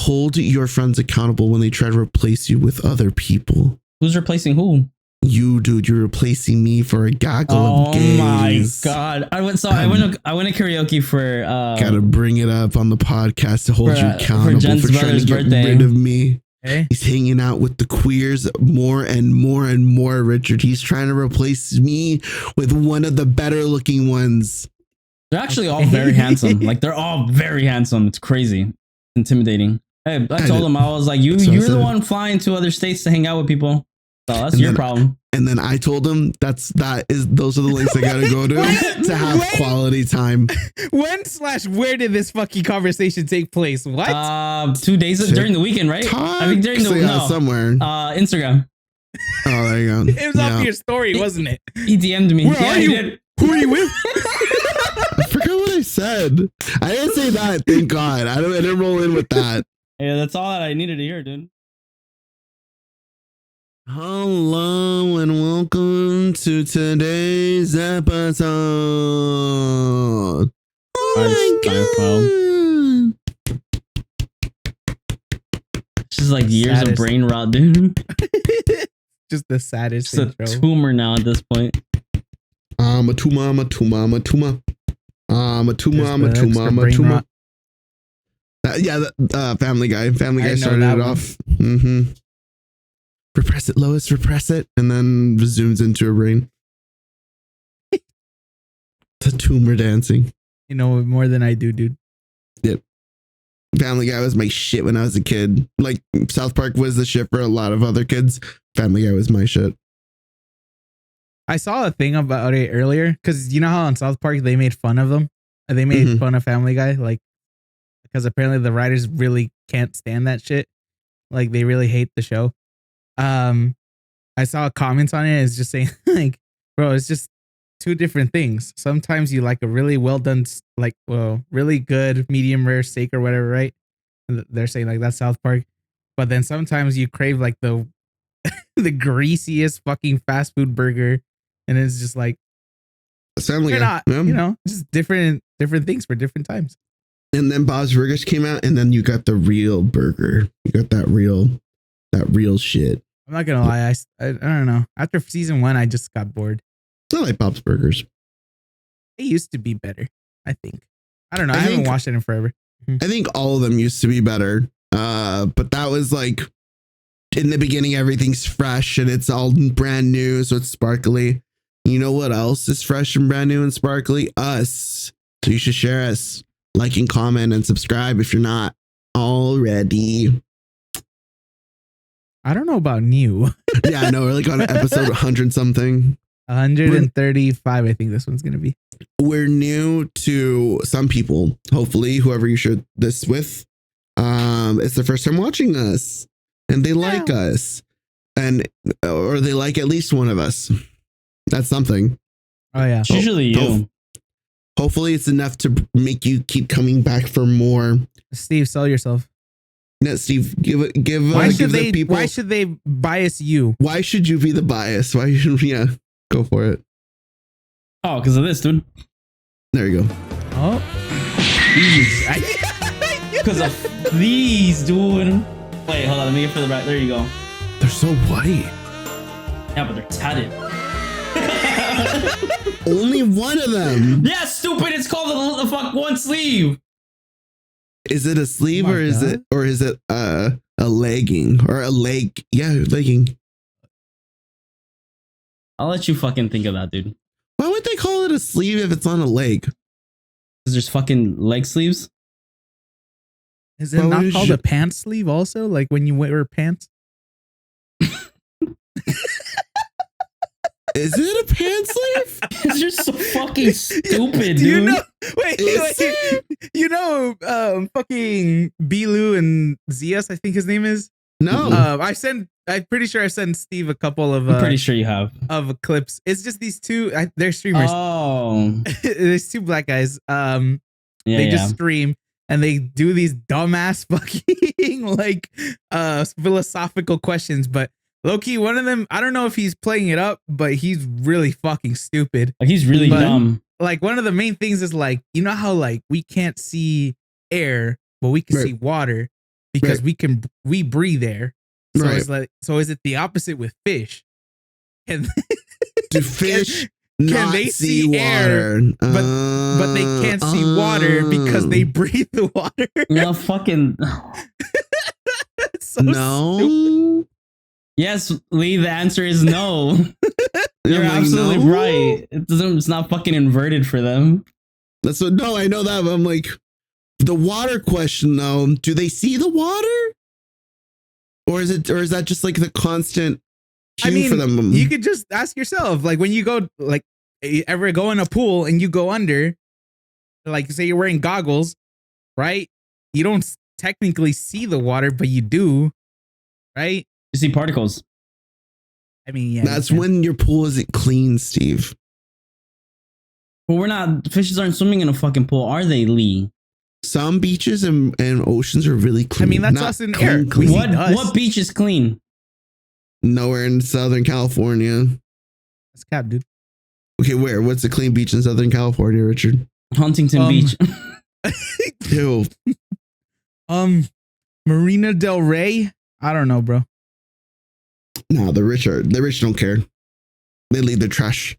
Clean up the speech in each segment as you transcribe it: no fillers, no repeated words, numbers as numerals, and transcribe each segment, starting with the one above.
hold your friends accountable when they try to replace you with other people. Who's replacing who? You, dude, you're replacing me for a gaggle of gays. Oh my god! I went to karaoke for. Gotta bring it up on the podcast to hold you accountable for trying to get rid of me. Hey. He's hanging out with the queers more and more and more, Richard. He's trying to replace me with one of the better looking ones. They're actually all very handsome. Like they're all very handsome. It's crazy, intimidating. Hey, I told him, I was like, you're the one flying to other states to hang out with people. So that's your problem. And then I told him those are the links I gotta go to have quality time. Where did this fucking conversation take place? What? 2 days during the weekend, right? I think during the somewhere. Instagram. Oh, there you go. It was off your story, wasn't it? He DM'd me. Where are you? Who are you with? I forgot what I said. I didn't say that. Thank God. I didn't roll in with that. Yeah, that's all that I needed to hear, dude. Hello and welcome to today's episode. Oh my God. This is like years of brain rot, dude. Just the saddest intro. It's a tumor now at this point. I'm a tumor. I'm a tumor. I'm a tumor. I'm a tumor. I'm a tumor. I'm a tumor. Family Guy. Family Guy started it off. Mm-hmm. Repress it, Lois, repress it, and then zooms into a brain. The tumor dancing. You know more than I do, dude. Yep. Family Guy was my shit when I was a kid. Like South Park was the shit for a lot of other kids. Family Guy was my shit. I saw a thing about it earlier because you know how on South Park they made fun of them? They made fun of Family Guy, like because apparently the writers really can't stand that shit. Like they really hate the show. I saw comments on it. It's just saying like, bro, it's just two different things. Sometimes you like a really well done, really good medium rare steak or whatever, right? They're saying like that's South Park, but then sometimes you crave like the the greasiest fucking fast food burger, and it's just like they're not, you know, just different things for different times. And then Bob's Burgers came out, and then you got the real burger. You got that real shit. I'm not gonna lie, I don't know. After season 1, I just got bored. I like Bob's Burgers. It used to be better, I think. I don't know. I haven't watched it in forever. I think all of them used to be better. But that was like in the beginning, everything's fresh and it's all brand new, so it's sparkly. You know what else is fresh and brand new and sparkly? Us. So you should share us, like and comment and subscribe if you're not already. I don't know about new. Yeah, I know. We're like on episode 100 something. 135, I think this one's going to be. We're new to some people. Hopefully, whoever you share this with, it's the first time watching us and they like us or they like at least one of us. That's something. Oh, yeah. It's usually you. Hopefully, it's enough to make you keep coming back for more. Steve, sell yourself. No, Steve, give. Why should they bias you? Why should you be the bias? Why should go for it? Oh, because of this, dude. There you go. Oh, because of these, dude. Wait, hold on. Let me get further back. There you go. They're so white. Yeah, but they're tatted. Only one of them. Yeah, stupid. It's called the fuck one sleeve. Is it a sleeve or is it a legging or a leg? Yeah, legging. I'll let you fucking think of that, dude. Why would they call it a sleeve if it's on a leg? Because there's fucking leg sleeves. Is it not called a pant sleeve also? Like when you wear pants? Is it a pants sleeve? It's just so fucking stupid, dude. You know, fucking Bilu and Zias, I think his name is. No, I'm pretty sure I sent Steve a couple of. I'm pretty sure you have of clips. It's just these two. They're streamers. Oh, there's two black guys. They just stream and they do these dumbass fucking like philosophical questions, but. Low-key, one of them, I don't know if he's playing it up, but he's really fucking stupid. Like he's really dumb. Like one of the main things is like, you know how like we can't see air, but we can see water. because we breathe air. So Right. it's like, so is it the opposite with fish? And Do fish can not they see see air, water? but they can't see water because they breathe the water. No, fucking. It's so stupid. no. Yes, Lee, the answer is no. You're I'm like, absolutely no? right. It's not fucking inverted for them. That's what. No, I know that. But I'm like, the water question though. Do they see the water, or is that just like the constant cue for them? You could just ask yourself, like when you go, like you ever go in a pool and you go under, like say you're wearing goggles, right? You don't technically see the water, but you do, right? You see particles. I mean, yeah. That's when your pool isn't clean, Steve. But we're not. Fishes aren't swimming in a fucking pool, are they, Lee? Some beaches and oceans are really clean. I mean, that's Not us in clean, air. clean. What beach is clean? Nowhere in Southern California. That's cap, dude. Okay, where? What's a clean beach in Southern California, Richard? Huntington Beach. Ew. Marina Del Rey. I don't know, bro. No, the rich don't care. They leave their trash.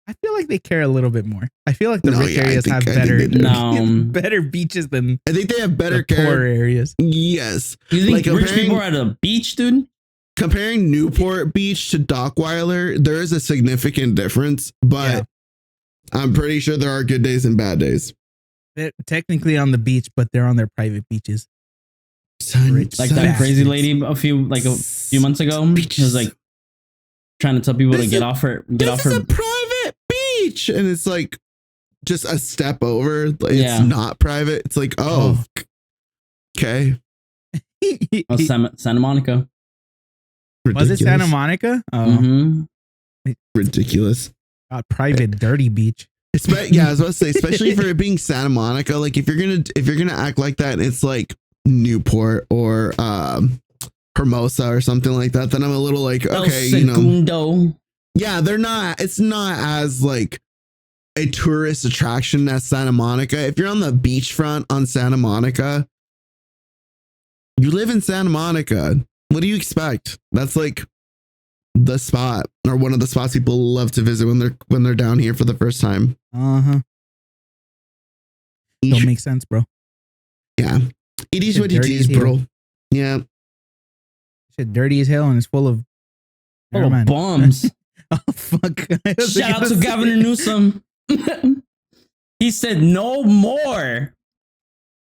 I feel like they care a little bit more. I feel like the No, rich yeah, I areas think- have I think better, they do. No. better beaches than I think they have better the care. poorer areas. Yes. You think Like, rich comparing- people are at a beach, dude? Comparing Newport Beach to Dockweiler, there is a significant difference, but I'm pretty sure there are good days and bad days. They're technically on the beach, but they're on their private beaches. Son, Like son, that crazy bastards. lady a few months ago. She was like trying to tell people to This get is- off her. This is a private beach, and it's like just a step over. Like, Yeah. It's not private. It's like, okay. Oh, Santa Monica. Was it Ridiculous. Santa Monica? Oh, Mm-hmm. Ridiculous. a private dirty beach. Yeah, I was about to say, especially for it being Santa Monica. Like, if you're gonna act like that, and it's like Newport or Hermosa or something like that, then I'm a little like, okay, El Segundo. yeah, they're not. It's not as like a tourist attraction as Santa Monica. If you're on the beachfront on Santa Monica, you live in Santa Monica. What do you expect? That's like the spot, or one of the spots people love to visit when they're down here for the first time. Don't make sense, bro. Yeah, it is Shit what it dirty is, as bro. Yeah. Shit dirty as hell and it's full of Full of bombs. Oh fuck. Shout out to Governor Newsom. He said no more.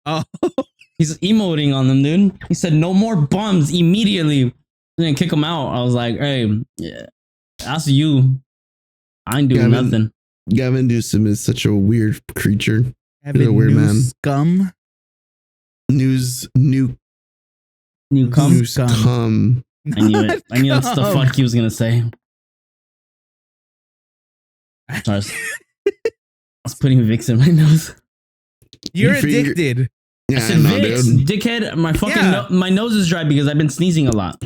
Oh, He's emoting on them, dude. He said no more bums immediately. Then kick him out. I was like, hey, yeah, that's you. I ain't doing nothing. Gavin Newsom is such a weird creature. He's a weird man. Scum. New cum. News come. I knew it. I knew that's the fuck he was gonna say. Sorry, I was putting Vicks in my nose. You're You figure- addicted. I Yeah, said no, Vicks, dude. dickhead. My fucking Yeah. my nose is dry because I've been sneezing a lot.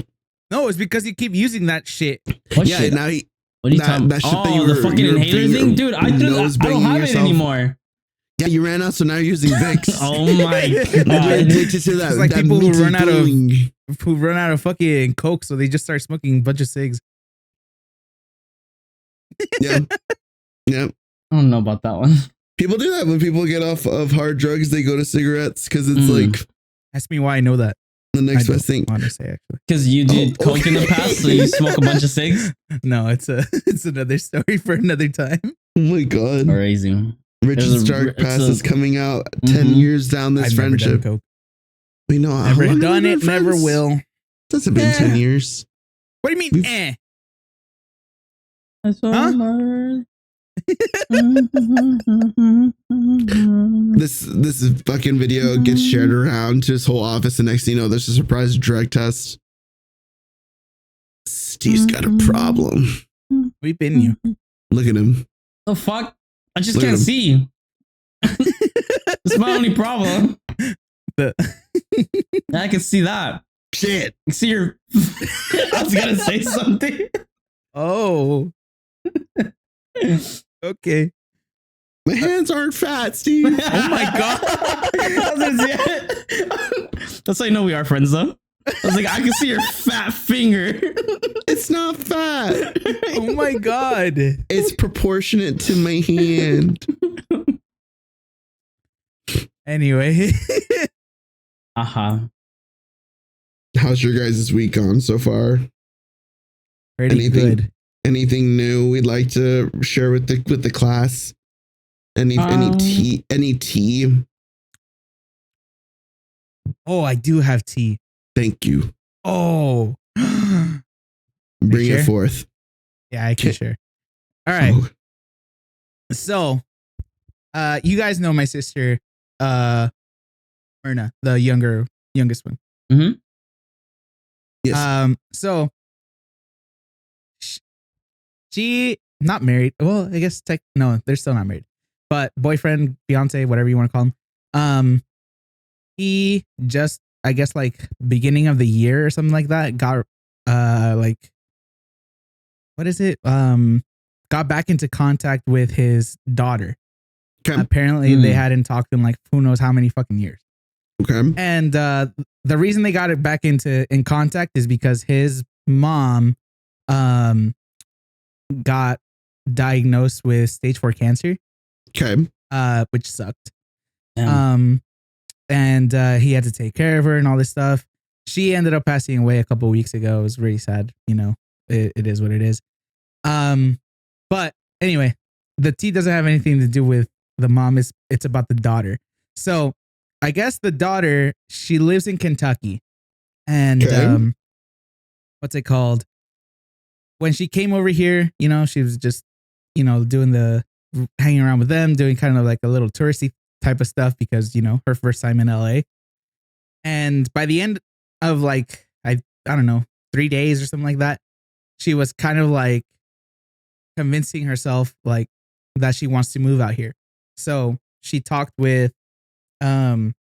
No, it's because you keep using that shit. What Yeah, shit? now he, What are you that- talking? that shit that you the were- fucking you were inhaler being- thing, dude. I nose don't banging have it yourself. anymore. yeah, you ran out, so now you're using Vicks. Oh my You're god! addicted to that. It's like that people who minty run out of- feeling. Who run out of fucking coke, so they just start smoking a bunch of cigs. Yeah, yeah. I don't know about that one. People do that when people get off of hard drugs. They go to cigarettes because it's Mm. like Ask me why I know that. the next I best thing. don't want to say actually. Because you did Oh, coke in the past, so you smoke a bunch of cigs. No, it's another story for another time. Oh my god, Crazy. Richard There's a- Stark it's Pass a- is coming out 10 Mhm. years down this I've never done friendship. coke. We know how Never long have done we it. been Never friends? will. That's been Yeah. 10 years. What do you mean? We've- Huh? This fucking video gets shared around to his whole office, and next thing you know, there's a surprise drug test. Steve's got a problem. We've been you. Look at him. The fuck? I just Look at can't him. see. That's my only problem. The- I can see that. Shit. I can see your. I was gonna say something. Oh. Okay. My hands aren't fat, Steve. Oh my god. That's how you know we are friends, though. I was like, I can see your fat finger. It's not fat. Oh my god. It's proportionate to my hand. Anyway. Uh-huh. How's your guys' week gone so far? Pretty good. Anything new we'd like to share with the class? Any tea? Oh, I do have tea. Thank you. Oh. Bring sure? it forth. Yeah, I can share. All right. Oh, So, you guys know my sister, Myrna, the youngest one. Mm-hmm. yes. So she not married. Well, I guess no, they're still not married. But boyfriend, fiance, whatever you want to call him. He just, I guess, like beginning of the year or something like that, got like, what is it? Got back into contact with his daughter. Okay. Apparently they hadn't talked in like who knows how many fucking years. Okay. And the reason they got it back in contact is because his mom got diagnosed with stage 4 cancer. Okay. Which sucked. Damn. And he had to take care of her and all this stuff. She ended up passing away a couple of weeks ago. It was really sad. You know, it is what it is. But anyway, the tea doesn't have anything to do with the mom. It's about the daughter. So I guess the daughter, she lives in Kentucky. And Okay. what's it called? When she came over here, you know, she was just, you know, doing the hanging around with them, doing kind of like a little touristy type of stuff because, you know, her first time in LA. And by the end of like, I don't know, 3 days or something like that, she was kind of like convincing herself like that she wants to move out here. So she talked with her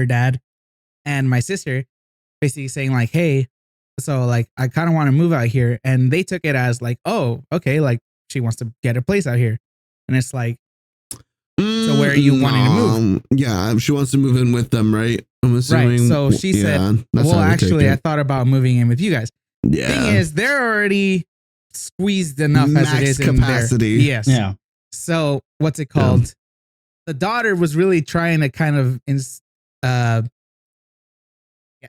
dad and my sister, basically saying like, hey, so like I kind of want to move out here. And they took it as like, oh, okay, like she wants to get a place out here. And it's like, so where are you wanting to move? Yeah, she wants to move in with them, right? I'm assuming. Right. So she said, well, actually, I thought about moving in with you guys. Yeah. Thing is, they're already squeezed enough Max as it is capacity. in there. Yes. Yeah. So what's it called? Yeah. The daughter was really trying to kind of I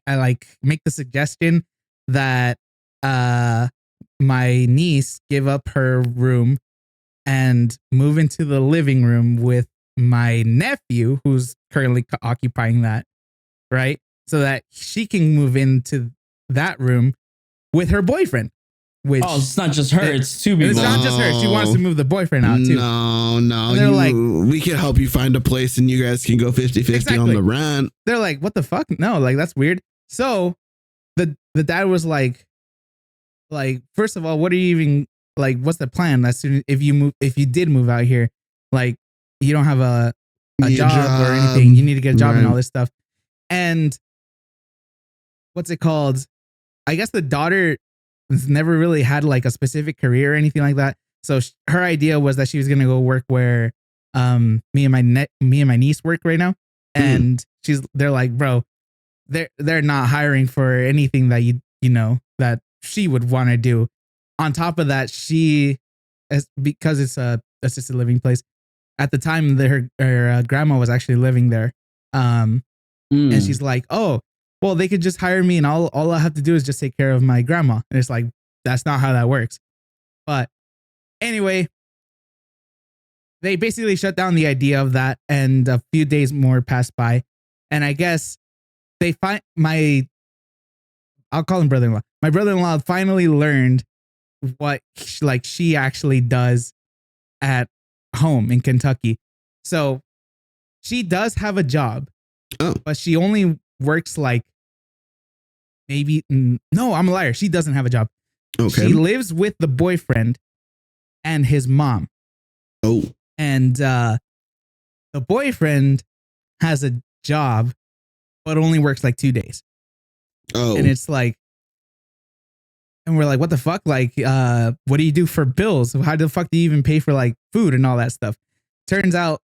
like make the suggestion that my niece give up her room and move into the living room with my nephew who's currently occupying that, right? So that she can move into that room with her boyfriend. Which it's not just her, it's two people. It's not just her. She wants to move the boyfriend out too. No. They're like, we can help you find a place and you guys can go 50-50 on the rent. They're like, what the fuck? No, like that's weird. So the dad was like, first of all, what are you even like? What's the plan? As soon if you did move out here, like you don't have a job or anything, you need to get a job and all this stuff. And what's it called? I guess the daughter never really had like a specific career or anything like that. So her idea was that she was gonna go work where me and my niece work right now, and they're like, bro, they're not hiring for anything that you know that she would want to do. On top of that, because it's a assisted living place. At the time, her grandma was actually living there, and she's like, oh, well, they could just hire me, and all I have to do is just take care of my grandma. And it's like, that's not how that works. But anyway, they basically shut down the idea of that, and a few days more passed by, and I guess they find I'll call him brother-in-law. My brother-in-law finally learned what she actually does at home in Kentucky. So she does have a job, but she only works like no, I'm a liar. She doesn't have a job. Okay. She lives with the boyfriend and his mom. Oh. And the boyfriend has a job, but only works like 2 days. Oh. And it's like, And we're like, what the fuck? Like, what do you do for bills? How the fuck do you even pay for like food and all that stuff? Turns out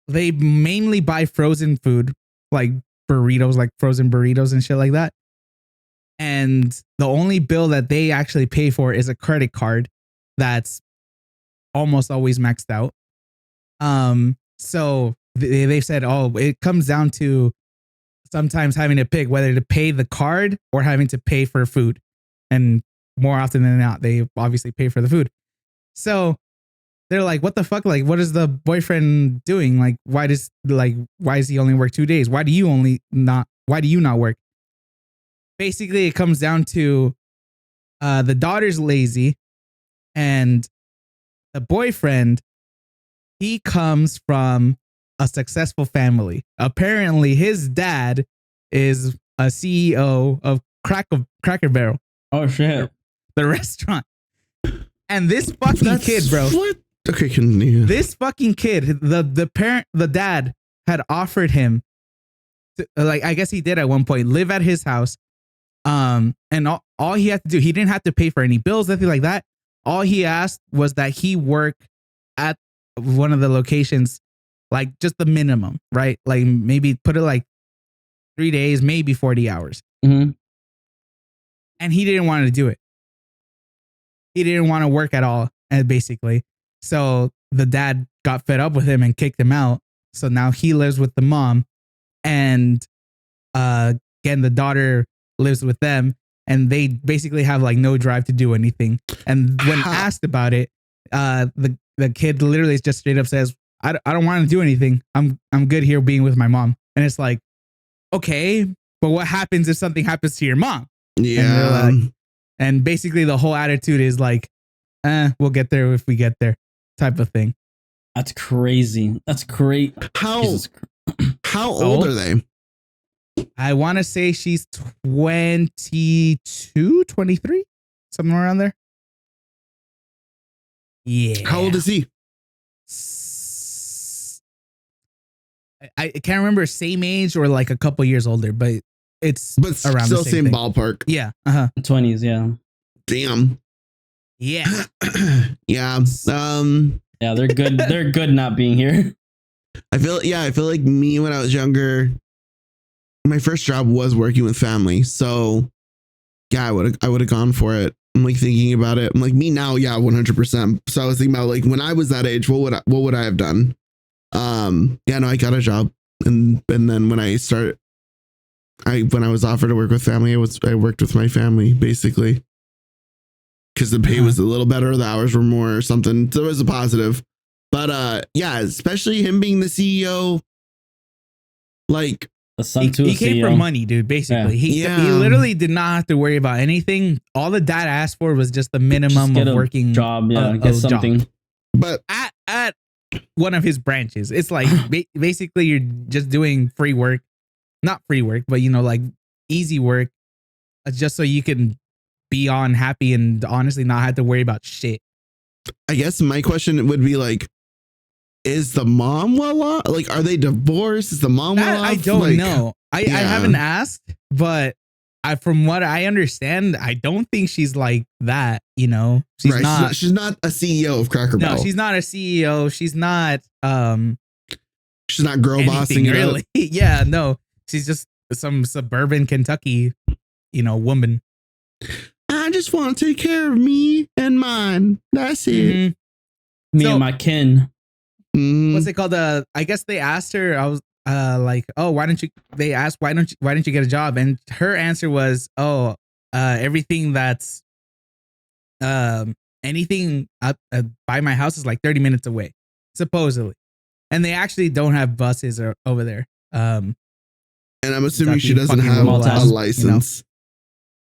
they mainly buy frozen food, like burritos, like frozen burritos and shit like that. And the only bill that they actually pay for is a credit card that's almost always maxed out. So they said, oh, it comes down to sometimes having to pick whether to pay the card or having to pay for food. And more often than not, they obviously pay for the food. So they're like, what the fuck? Like, what is the boyfriend doing? Like, why does he only work 2 days? Why do you not work? Basically, it comes down to the daughter's lazy and the boyfriend, he comes from a successful family. Apparently, his dad is a CEO of Cracker Barrel. Oh shit! The restaurant. And this fucking kid, bro. What? Okay, continue. This fucking kid, the dad had offered him to, like, I guess he did at one point, live at his house. And all he had to do, he didn't have to pay for any bills, nothing like that. All he asked was that he work at one of the locations, like just the minimum, right? Like maybe put it like 3 days, maybe 40 hours. Mm-hmm. And he didn't want to do it. He didn't want to work at all, and basically. So the dad got fed up with him and kicked him out. So now he lives with the mom, and again, the daughter lives with them, and they basically have like no drive to do anything. And when asked about it, the kid literally just straight up says, I don't want to do anything. I'm good here being with my mom. And it's like, okay, but what happens if something happens to your mom? Yeah. And basically the whole attitude is like, we'll get there if we get there, type of thing. That's crazy. That's great. How old are they? I want to say she's 22, 23, somewhere around there. Yeah. How old is he? I can't remember, same age or like a couple years older, but around still the same thing. ballpark. Yeah. 20s, yeah. Damn. Yeah. Yeah. Yeah, they're good. They're good not being here. I feel like me when I was younger, my first job was working with family. So yeah, I would have gone for it. I'm like thinking about it. I'm like, me now, yeah, 100%. So I was thinking about like when I was that age, what would I have done? Yeah, no, I got a job, and then when I was offered to work with family, I worked with my family basically because the pay was a little better, the hours were more or something. So it was a positive. But yeah, especially him being the CEO, like the son to he a came CEO. for money, dude. Basically, he literally did not have to worry about anything. All the dad asked for was just the minimum of working job. Yeah, get something. Job. But at one of his branches, it's like basically you're just doing free work, not free work, but like easy work, just so you can be on happy and honestly not have to worry about shit. I guess my question would be like, is the mom well off? Like, are they divorced? Is the mom well off? I don't know. I haven't asked, but from what I understand, I don't think she's like that. She's right. not. She's not a CEO of Cracker Barrel. No, she's not a CEO. She's not. She's not girl bossing it really. Yeah, no. She's just some suburban Kentucky, woman. I just want to take care of me and mine. That's it. Mm-hmm. Me and my kin. What's it called? I guess they asked her. I was like, oh, why don't you? They asked, why don't you get a job? And her answer was, oh, everything that's anything up by my house is like 30 minutes away, supposedly. And they actually don't have buses over there. And I'm assuming she doesn't have a license.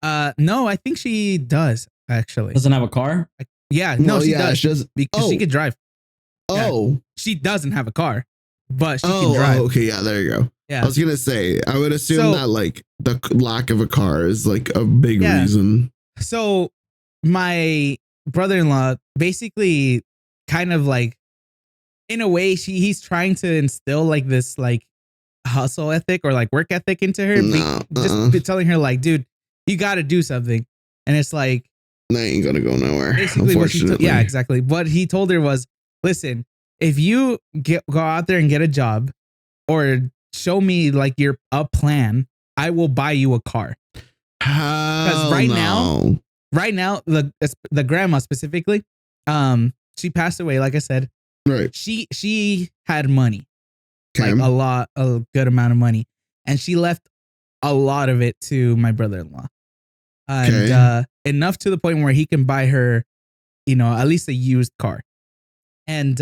No, I think she does actually. Doesn't have a car? Yeah, no, she does. Because she could drive. Oh, yeah. She doesn't have a car, but she can drive. Oh, okay, yeah, there you go. Yeah, I was gonna say, I would assume that like the lack of a car is like a big reason. So my brother-in-law basically kind of like, in a way, he's trying to instill like this like hustle ethic or like work ethic into her. Just telling her like, dude, you got to do something. And it's like, that ain't gonna go nowhere. Basically, yeah, exactly. What he told her was, listen, if you go out there and get a job, or show me like a plan, I will buy you a car. Because right now, the grandma specifically, she passed away. Like I said, right. She had money, like a good amount of money, and she left a lot of it to my brother-in-law, and enough to the point where he can buy her, at least a used car. And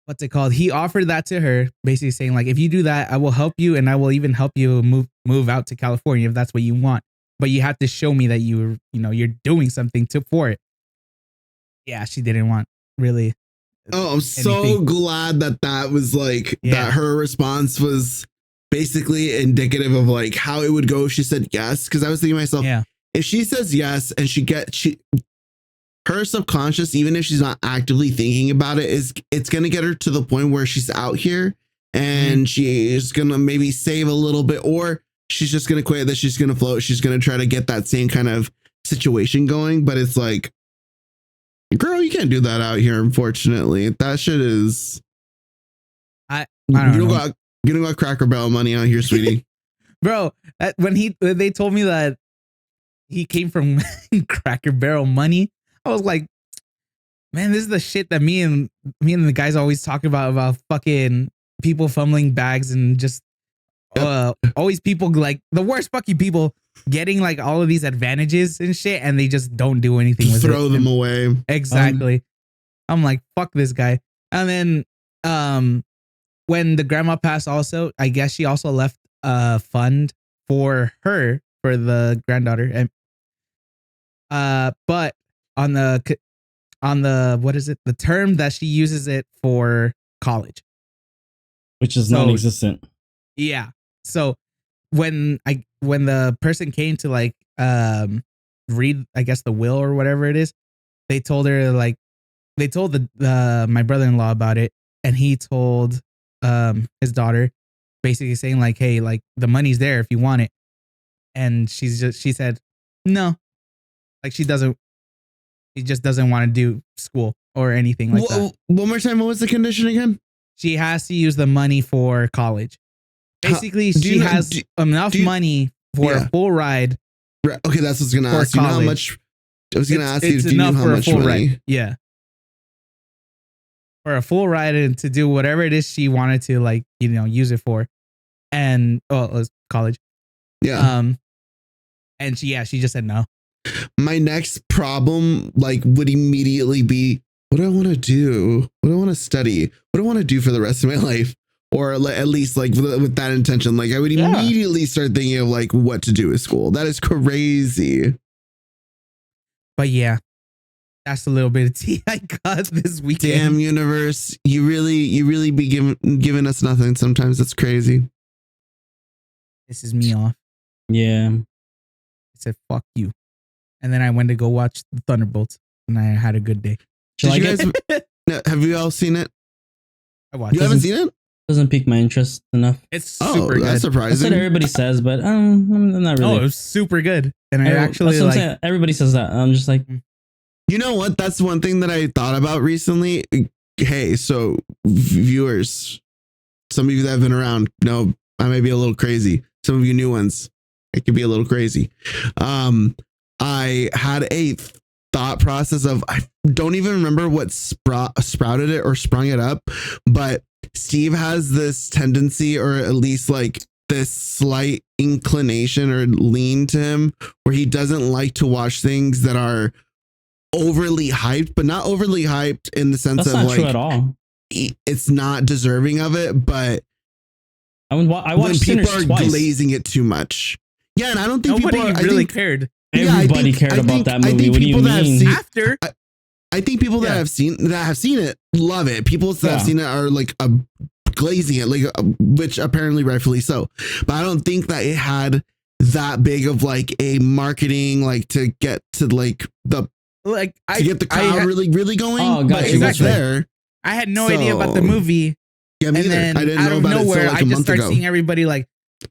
what's it called? He offered that to her, basically saying like, if you do that, I will help you, and I will even help you move out to California if that's what you want. But you have to show me that you're doing something for it. Yeah, she didn't want really. Oh, I'm so glad that was like that. Her response was basically indicative of like how it would go if she said yes. Because I was thinking to myself, if she says yes and her subconscious, even if she's not actively thinking about it, it's gonna get her to the point where she's out here and she is gonna maybe save a little bit, or she's just gonna quit. That she's gonna float. She's gonna try to get that same kind of situation going. But it's like, girl, you can't do that out here. Unfortunately, that shit is. I don't know. You don't got Cracker Barrel money out here, sweetie. Bro, when they told me that he came from Cracker Barrel money, I was like, man, this is the shit that me and the guys always talk about fucking people fumbling bags and just always people like the worst fucking people getting like all of these advantages and shit, and they just don't do anything with it. Throw them away. Exactly. I'm like, fuck this guy. And then when the grandma passed also, I guess she also left a fund for the granddaughter. And but on the what is it? The term that she uses it for college. Which is non-existent. Yeah. So when the person came to like read, I guess, the will or whatever it is, they told her like my brother-in-law about it, and he told his daughter, basically saying like, hey, like the money's there if you want it. And she said no, like she just doesn't want to do school or anything like that. One more time, what was the condition again? She has to use the money for college. Basically, she has enough money for a full ride. Right. Okay, that's what I was gonna ask. You know how much? I was gonna ask you. Do you know how much money? Ride. Yeah, for a full ride and to do whatever it is she wanted to, like, use it for, and it was college. Yeah. And she just said no. My next problem, like, would immediately be, what do I want to do? What do I want to study? What do I want to do for the rest of my life? Or at least like with that intention, like I would immediately start thinking of like what to do at school. That is crazy. But yeah, that's a little bit of tea I got this weekend. Damn, universe, you really be giving us nothing. Sometimes it's crazy. This is me off. Yeah. I said fuck you, and then I went to go watch the Thunderbolts, and I had a good day. Did you guys? Have you all seen it? I watched. You haven't seen it? Doesn't pique my interest enough. It's super good. That's surprising. That's what everybody says, but I'm not really. Oh, it was super good, and I actually like. Saying. Everybody says that. I'm just like, you know what? That's one thing that I thought about recently. Hey, so viewers, some of you that have been around know I may be a little crazy. Some of you new ones, it could be a little crazy. I had a thought process of, I don't even remember what sprouted it or sprung it up, but Steve has this tendency, or at least like this slight inclination or lean to him, where he doesn't like to watch things that are overly hyped, but not overly hyped in the sense that's of not like true at all. It's not deserving of it, but I watched when people are twice. glazing it too much. Yeah, and I don't think nobody really cared. Everybody cared about that movie. What do you mean? I think people that have seen it love it. People that have seen it are like glazing it, like which apparently rightfully so. But I don't think that it had that big of like a marketing, like to get to like the get the crowd really going. Oh, gotcha. Exactly. There. I had no idea about the movie. Yeah, me and either. then I didn't out know of about nowhere, it. So like I just started seeing everybody like,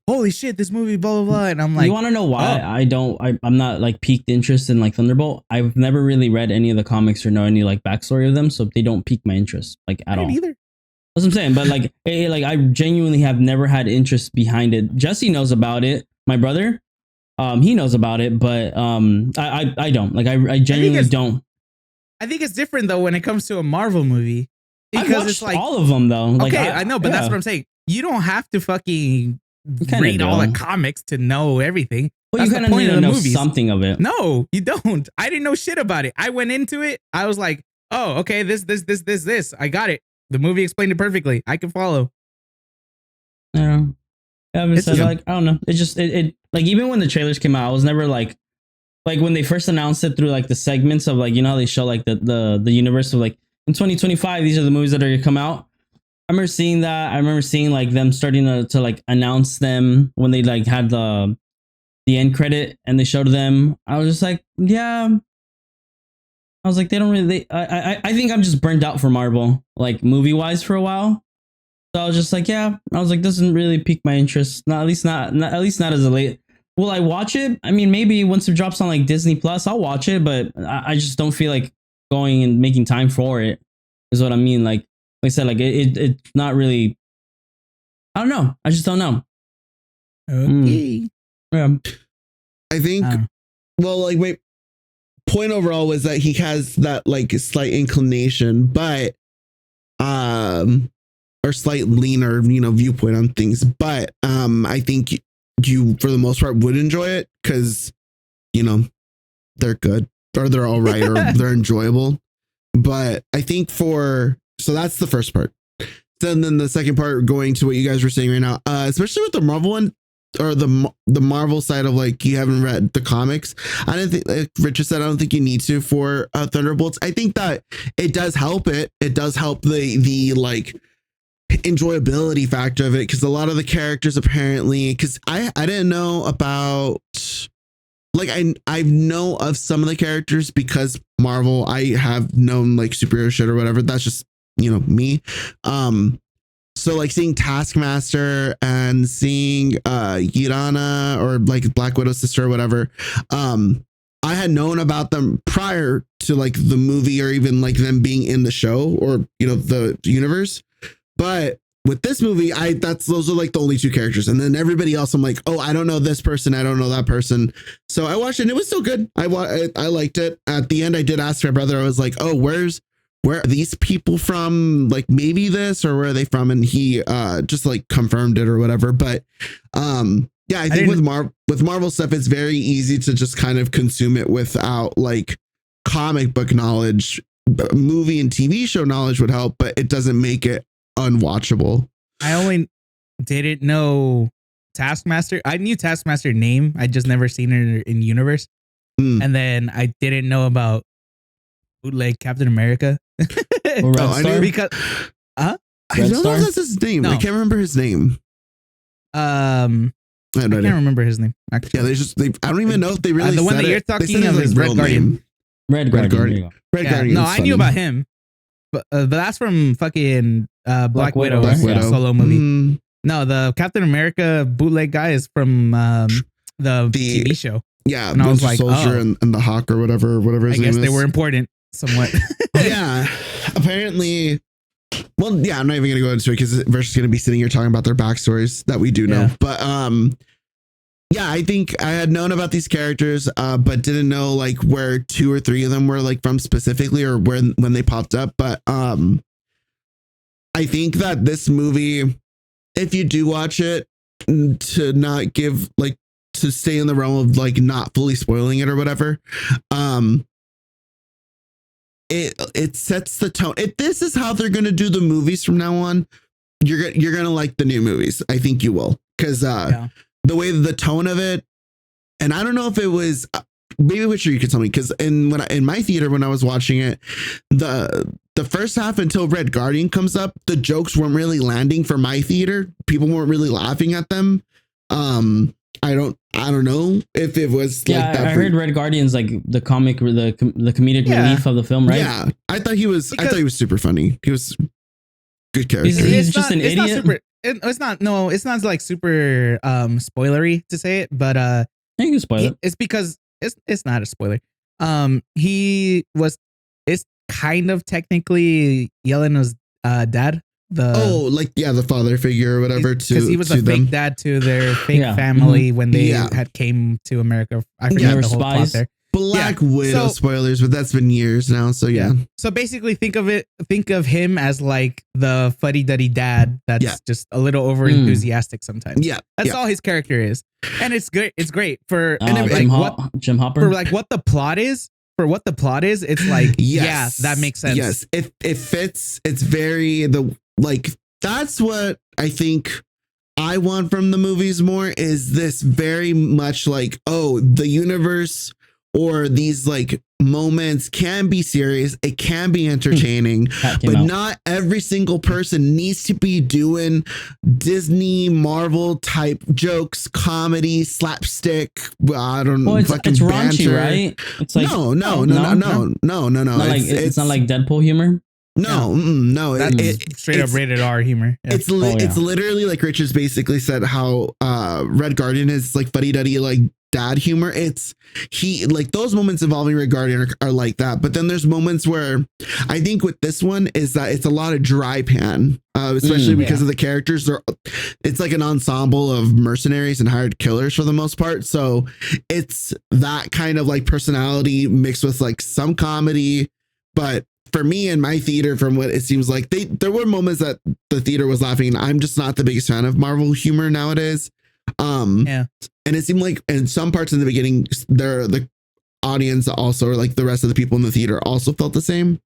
holy shit, this movie, blah blah blah, and I'm like, you want to know why oh. I'm not like piqued interest in like Thunderbolt? I've never really read any of the comics or know any like backstory of them, so they don't pique my interest like at all. Either. That's what I'm saying. But like, I genuinely have never had interest behind it. Jesse knows about it. My brother, he knows about it, but I don't. Like, I genuinely don't. I think it's different though when it comes to a Marvel movie because it's like all of them though. Like, okay, I know, but that's what I'm saying. You don't have to fucking read all the comics to know everything. Well, you kind of need to know something of it. No, you don't. I didn't know shit about it. I went into it. I was like, oh, okay, this. I got it. The movie explained it perfectly. I can follow. Yeah. Like, I don't know. It just, it like, even when the trailers came out, I was never like when they first announced it through like the segments of like, you know how they show like the universe of like in 2025, these are the movies that are going to come out. I remember seeing that. I remember seeing like them starting to like announce them when they like had the end credit and they showed them. I was just like, yeah. I was like, they don't really. I think I'm just burned out for Marvel, like movie wise, for a while. So I was just like, yeah. I was like, this doesn't really pique my interest. Not as a late. Will I watch it? I mean, maybe once it drops on like Disney Plus, I'll watch it. But I just don't feel like going and making time for it. Is what I mean. Like I said, like it's not really. I don't know. I just don't know. Okay. Yeah. I think. Well, like my point overall was that he has that like slight inclination, but or slight leaner, viewpoint on things. But I think you for the most part would enjoy it because they're good or they're all right or they're enjoyable. But I think so that's the first part. Then the second part, going to what you guys were saying right now, especially with the Marvel one or the Marvel side of like you haven't read the comics. I didn't think, like Richard said, I don't think you need to for Thunderbolts. I think that it does help it. It does help the like enjoyability factor of it because a lot of the characters apparently, because I didn't know about like I know of some of the characters because Marvel, I have known like superhero shit or whatever. That's just me. So like seeing Taskmaster and seeing Yirana or like Black Widow's sister or whatever, I had known about them prior to like the movie or even like them being in the show or the universe. But with this movie, those are like the only two characters, and then everybody else I'm like, oh, I don't know this person, I don't know that person. So I watched it and it was still good. I liked it. At the end I did ask my brother, I was like, oh, where are these people from? Like maybe this, or where are they from? And he just like confirmed it or whatever. But yeah, I think with Marvel stuff, it's very easy to just kind of consume it without like comic book knowledge. Movie and TV show knowledge would help, but it doesn't make it unwatchable. I only didn't know Taskmaster. I knew Taskmaster name. I just never seen her in universe. And then I didn't know about bootleg Captain America. I knew because I don't know if that's his name. No. I can't remember his name. I can't remember his name. Actually. Yeah, I don't even know if they really. The one that you're talking of is Red Guardian. Red Guardian. No, I knew about him, but that's from fucking Black Widow. Solo movie. No, the Captain America bootleg guy is from the TV show. Yeah, and I was like, Soldier and the Hawk or whatever his name is. I guess they were important somewhat. Yeah, apparently. Well, yeah, I'm not even gonna go into it because we're just gonna be sitting here talking about their backstories that we do know. But yeah, I think I had known about these characters, but didn't know like where 2 or 3 of them were like from specifically or when they popped up. But I think that this movie, if you do watch it, to not give like to stay in the realm of like not fully spoiling it or whatever, it sets the tone. If this is how they're gonna do the movies from now on, you're gonna like the new movies. I think you will, because the way the tone of it, and I don't know if it was maybe which you could tell me, because in my theater when I was watching it, the first half until Red Guardian comes up, the jokes weren't really landing for my theater. People weren't really laughing at them. I don't know if it was like that. I heard Red Guardian's like the comic or the comedic relief of the film, right? Yeah, I thought he was super funny. He was good character. He's just an idiot. it's not. No, it's not like super spoilery to say it, but You can spoil it. it's because it's not a spoiler. He was it's kind of technically Yelena's dad. The father figure or whatever, because he was a them. fake dad to their fake Yeah. family when they Yeah. had came to America. I They forgot were the whole plot spies. there. Black Yeah. Widow So- spoilers, but that's been years now. So yeah. So basically, think of him as like the fuddy-duddy dad that's Yeah. just a little over enthusiastic sometimes. Yeah. That's yeah. all his character is, and it's great. It's great for Oh, and then, Jim, like, Jim Hopper. for like what the plot is. For what the plot is, it's like Yes. yeah, that makes sense. Yes. It fits. It's very that's what I think I want from the movies more is this very much like, oh, the universe or these like moments can be serious. It can be entertaining, That came but out. not every single person needs to be doing Disney, Marvel type jokes, comedy, slapstick. I don't know. Well, it's raunchy, banter. right? It's like No. It's not like Deadpool humor. No. That's straight up rated R humor. Yeah. It's literally like Richard's basically said how Red Guardian is like fuddy duddy like dad humor. It's like those moments involving Red Guardian are like that. But then there's moments where I think with this one is that it's a lot of dry pan, especially because of the characters. It's like an ensemble of mercenaries and hired killers for the most part. So it's that kind of like personality mixed with like some comedy, but for me in my theater, from what it seems like, there were moments that the theater was laughing. And I'm just not the biggest fan of Marvel humor nowadays. Yeah. And it seemed like in some parts in the beginning, the audience also, or like the rest of the people in the theater, also felt the same.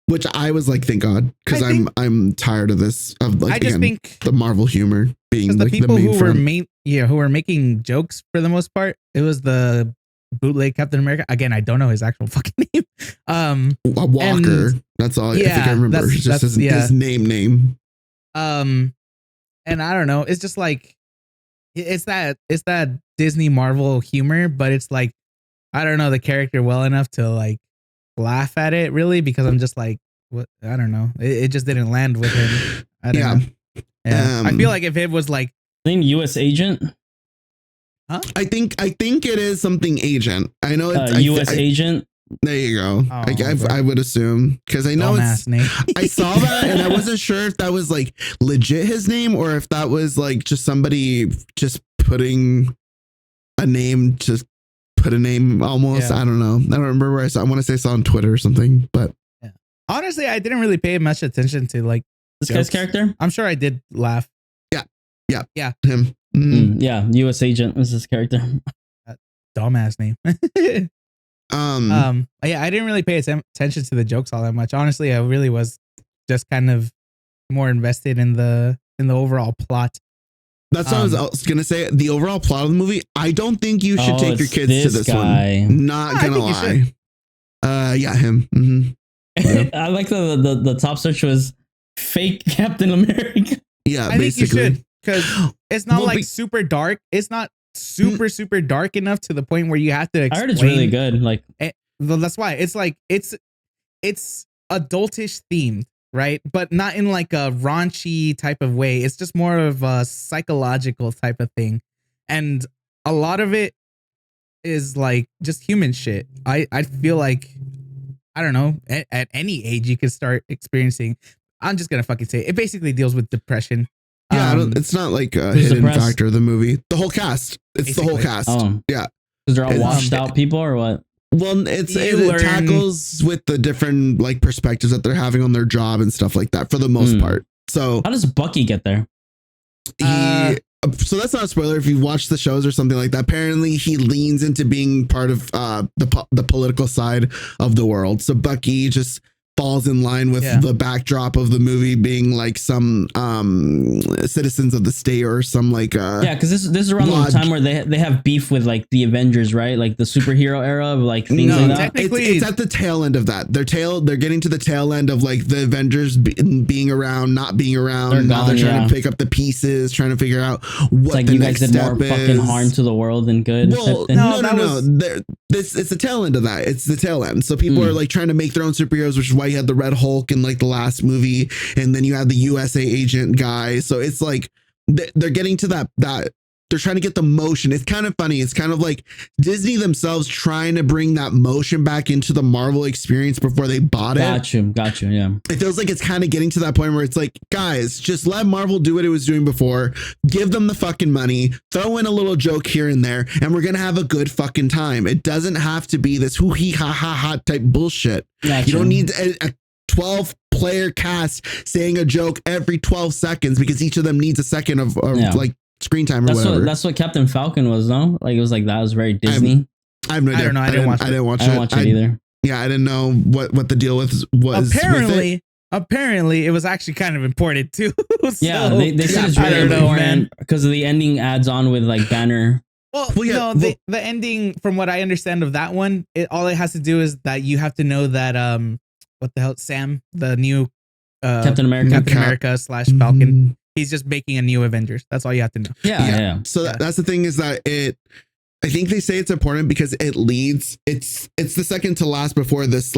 Which I was like, thank God, because I'm tired of this. Of like, I just think the Marvel humor being the like people the main who were making jokes for the most part. It was the bootleg Captain America. Again, I don't know his actual fucking name. Walker. That's all. I think I remember. It's just his name. And I don't know. It's just like it's that Disney Marvel humor, but it's like I don't know the character well enough to like laugh at it really, because I'm just like, what? I don't know. It just didn't land with him. I don't know. Yeah. I feel like if it was like name U.S. Agent. Huh? I think it is something agent. I know it's U.S. Agent. There you go. I would assume, because I know it's name. I saw that and I wasn't sure if that was like legit his name or if that was like just somebody just putting a name, just put a name almost. Yeah. I don't know. I don't remember where I saw. I want to say I saw on Twitter or something, but yeah. Honestly, I didn't really pay much attention to like this guy's character. I'm sure I did laugh. Yeah. Him. Yeah, U.S. Agent is his character. That dumbass name. Yeah, I didn't really pay attention to the jokes all that much. Honestly, I really was just kind of more invested in the overall plot. That's what I was gonna say. The overall plot of the movie. I don't think you should take your kids to this guy. one. Not gonna lie. Yeah, him. Mm-hmm. Yeah. I like the top search was fake Captain America. Yeah, I basically. think you should, because it's not super dark. It's not super dark enough to the point where you have to explain. I heard it's really good. Like, well, that's why it's like it's adultish themed, right? But not in like a raunchy type of way. It's just more of a psychological type of thing, and a lot of it is like just human shit. I feel like, I don't know, at any age you can start experiencing. I'm just gonna fucking say it basically deals with depression. Yeah, it's not like a hidden factor of the movie. The whole cast. It's basically the whole cast. Oh. Yeah. Because they're all washed out people or what? Well, it tackles with the different like perspectives that they're having on their job and stuff like that for the most part. So how does Bucky get there? So that's not a spoiler if you watch the shows or something like that. Apparently he leans into being part of the political side of the world. So Bucky just falls in line with the backdrop of the movie being like some citizens of the state or some like because this is around the time where they have beef with like the Avengers, right? Like the superhero era of like things like that. Technically, it's at the tail end of that. They're getting to the tail end of like the Avengers being around, not being around. Now they're trying to pick up the pieces, trying to figure out what like the you next guys did step more is. Fucking harm to the world than good. Well, no. It's the tail end of that. It's the tail end. So people are like trying to make their own superheroes, which is why you had the Red Hulk in like the last movie, and then you had the USA agent guy. So it's like they're getting to that they're trying to get the motion. It's kind of funny. It's kind of like Disney themselves trying to bring that motion back into the Marvel experience before they bought it. Got you. Yeah. It feels like it's kind of getting to that point where it's like, guys, just let Marvel do what it was doing before. Give them the fucking money. Throw in a little joke here and there, and we're gonna have a good fucking time. It doesn't have to be this hoo hee ha ha ha type bullshit. Gotcha. You don't need a 12-player cast saying a joke every 12 seconds because each of them needs a second of like screen time or whatever. That's what Captain Falcon was, though. Like it was like that. It was very Disney. I have no idea. I don't know. I didn't watch it either. Yeah, I didn't know what the deal was. Apparently, it was actually kind of important too. Yeah, they said it's really important because of the ending adds on with like Banner. The ending, from what I understand of that one, all it has to do is that you have to know that what the hell, Sam, the new Captain America / Falcon. He's just making a new Avengers. That's all you have to know. Yeah. So that's the thing is that I think they say it's important because it leads. It's the second to last before this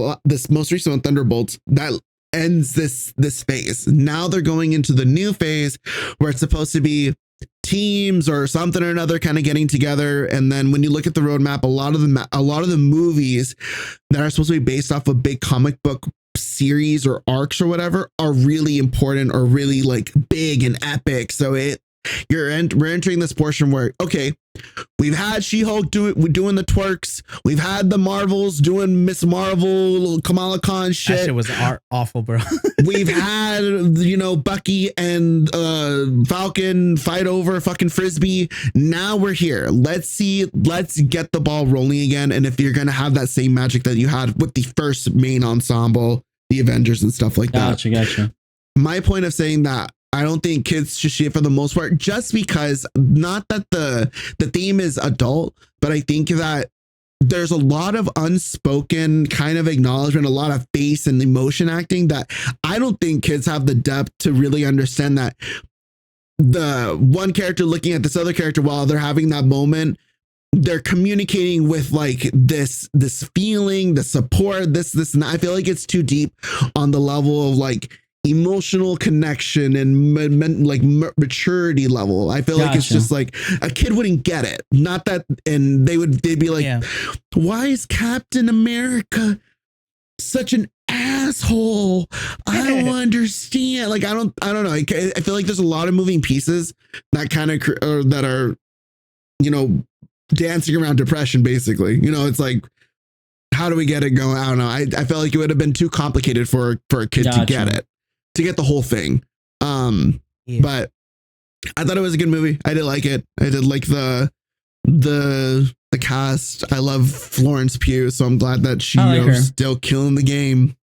most recent one, Thunderbolts, that ends this phase. Now they're going into the new phase where it's supposed to be teams or something or another kind of getting together. And then when you look at the roadmap, a lot of the movies that are supposed to be based off of big comic book series or arcs or whatever are really important or really like big and epic. So we're entering this portion where, okay, we've had She-Hulk doing the twerks. We've had the Marvels doing Miss Marvel, Kamala Khan shit. That shit was awful, bro. We've had, Bucky and Falcon fight over fucking Frisbee. Now we're here. Let's get the ball rolling again. And if you're going to have that same magic that you had with the first main ensemble, the Avengers and stuff like that. Gotcha. My point of saying that, I don't think kids should see it for the most part, just because, not that the theme is adult, but I think that there's a lot of unspoken kind of acknowledgement, a lot of face and emotion acting that I don't think kids have the depth to really understand that the one character looking at this other character while they're having that moment, they're communicating with like this feeling, the support, this, and I feel like it's too deep on the level of like emotional connection and maturity level. I feel like it's just like a kid wouldn't get it. Not that, and they'd be like, why is Captain America such an asshole? I don't understand. Like, I don't know. I feel like there's a lot of moving pieces that kind of that are, dancing around depression, basically. It's like, how do we get it going? I don't know. I felt like it would have been too complicated for a kid to get it, to get the whole thing. But I thought it was a good movie. I did like it. I did like the cast. I love Florence Pugh, so I'm glad that she's still killing the game.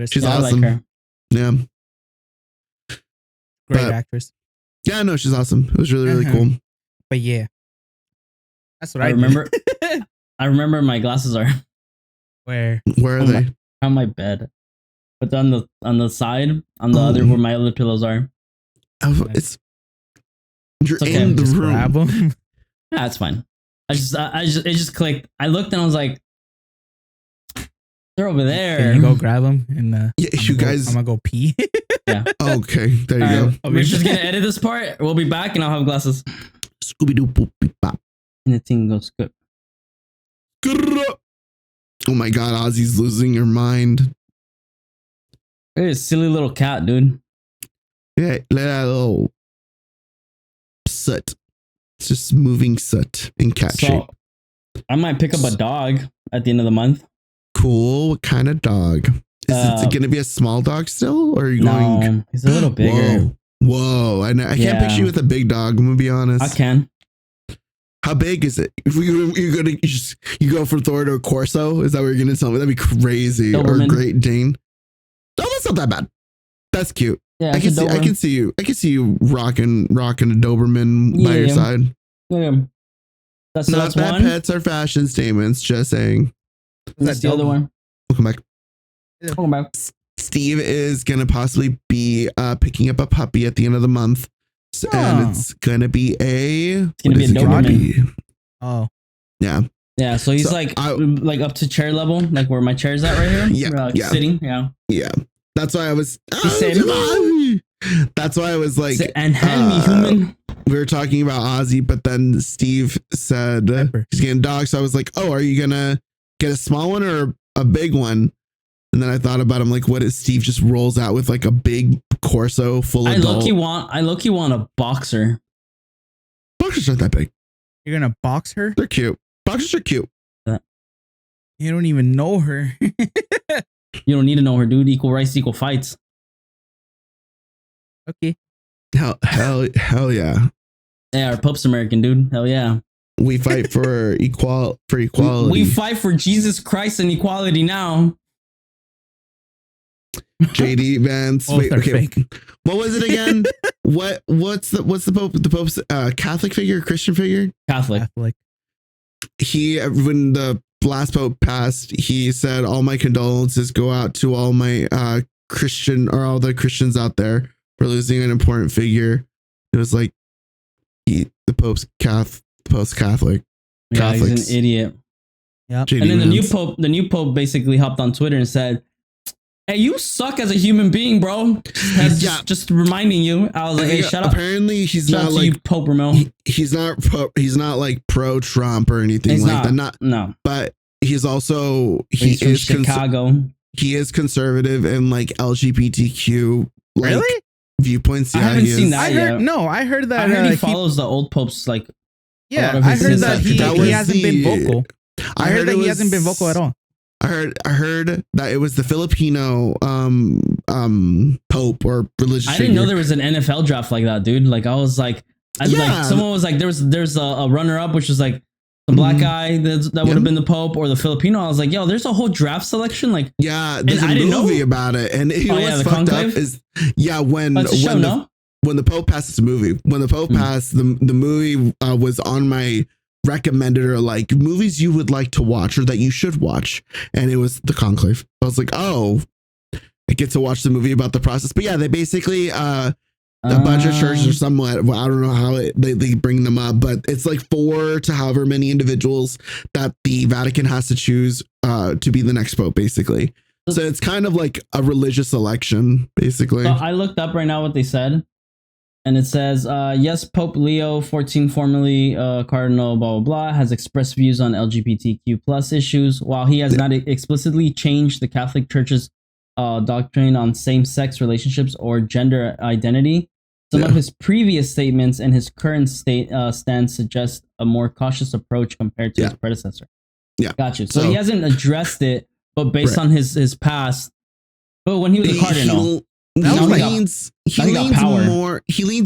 She's awesome. I like her. Yeah. Great actress. Yeah, no, she's awesome. It was really, really cool. But yeah. That's what I remember. I remember my glasses are. Where are they? On my bed. But on the side, on the other where my other pillows are. You're in the room. Grab them. Yeah, it's fine. It just clicked. I looked and I was like, they're over there. Can you go grab them? And you guys, I'm gonna go pee. Yeah. Okay, there you go. We're just gonna edit this part. We'll be back and I'll have glasses. Scooby Doo boop beep bop. And the thing goes good. Oh my god, Ozzy's losing your mind. Hey, silly little cat, dude. Yeah, little soot. It's just moving soot in cat shape. I might pick up a dog at the end of the month. Cool. What kind of dog? Is it going to be a small dog still, or are you going? No, he's a little bigger. Whoa! I can't picture you with a big dog. I'm gonna be honest. I can. How big is it? If you go from Thor to a Corso, is that what you're gonna tell me? That'd be crazy. Doberman. Or a Great Dane. Oh, that's not that bad. That's cute. Yeah, I can see you rocking a Doberman by your side. Yeah. That's not that one. Pets are fashion statements. Just saying. That's the other one. Welcome back. Steve is gonna possibly be picking up a puppy at the end of the month, and it's gonna be a Doberman. Oh, yeah. Yeah, so he's like up to chair level, like where my chair's at right here. Yeah, sitting. Yeah. That's why I was. He said, That's why I was like, and hand me human. we were talking about Ozzy, but then Steve said he's getting dogs. So I was like, oh, are you gonna get a small one or a big one? And then I thought about him, like, what if Steve just rolls out with like a big Corso full of adult? I low-key want a boxer. Boxers aren't that big. You're gonna box her? They're cute. Boxers are cute. You don't even know her. You don't need to know her, dude. Equal rights, equal fights. Okay. Hell yeah. Yeah, our Pope's American, dude. Hell yeah. We fight for equality. We fight for Jesus Christ and equality now. JD Vance. Wait, okay. Fake. What was it again? What's the Pope? The Pope's Catholic figure, Christian figure? Catholic. He, when the last Pope passed, he said, all my condolences go out to all my Christian, or all the Christians out there for losing an important figure. It was like the Pope's Catholic. Yeah, Catholics. he's an idiot. Yeah. And then the new Pope basically hopped on Twitter and said, hey, you suck as a human being, bro. Just reminding you. I was like, hey, shut up. Apparently, he's not like you, Pope Ramon. He's not like pro Trump or anything like that. No. But he's also he's from Chicago. He is conservative and like LGBTQ viewpoints. I haven't seen that yet. I heard that. I heard he follows the old popes like. Yeah, I heard that he hasn't been vocal. I heard that he hasn't been vocal at all. I heard that it was the Filipino Pope or religious. I didn't know there was an NFL draft like that, dude. Like I was like, someone was like, there's a runner up, which was like the black guy that would have been the Pope or the Filipino. I was like, yo, there's a whole draft selection. Like, yeah, there's a movie about it, and it was fucked up. When the Pope passed, this movie. When the Pope passed, the movie was on my recommended, or like movies you would like to watch or that you should watch, and it was The Conclave. I was like, oh, I get to watch the movie about the process. But yeah, they basically a bunch of churches or somewhat, well, I don't know how they bring them up, but it's like 4 to however many individuals that the Vatican has to choose to be the next Pope, basically. So it's kind of like a religious election, basically. So I looked up right now what they said. And it says, yes, Pope Leo XIV, formerly Cardinal, blah, blah, blah, has expressed views on LGBTQ plus issues. While he has not explicitly changed the Catholic Church's doctrine on same-sex relationships or gender identity, some of his previous statements and his current stance suggest a more cautious approach compared to his predecessor. Yeah. Gotcha. So he hasn't addressed it, but based on his past. But when he was a cardinal... He leans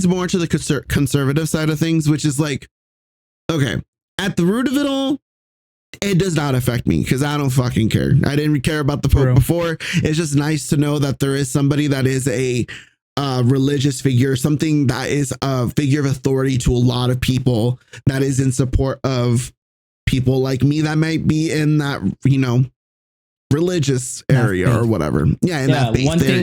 more to the conservative side of things, which is like, okay, at the root of it all, it does not affect me because I don't fucking care. I didn't care about the Pope before. It's just nice to know that there is somebody that is a religious figure, something that is a figure of authority to a lot of people, that is in support of people like me that might be in that, religious area or whatever. Yeah.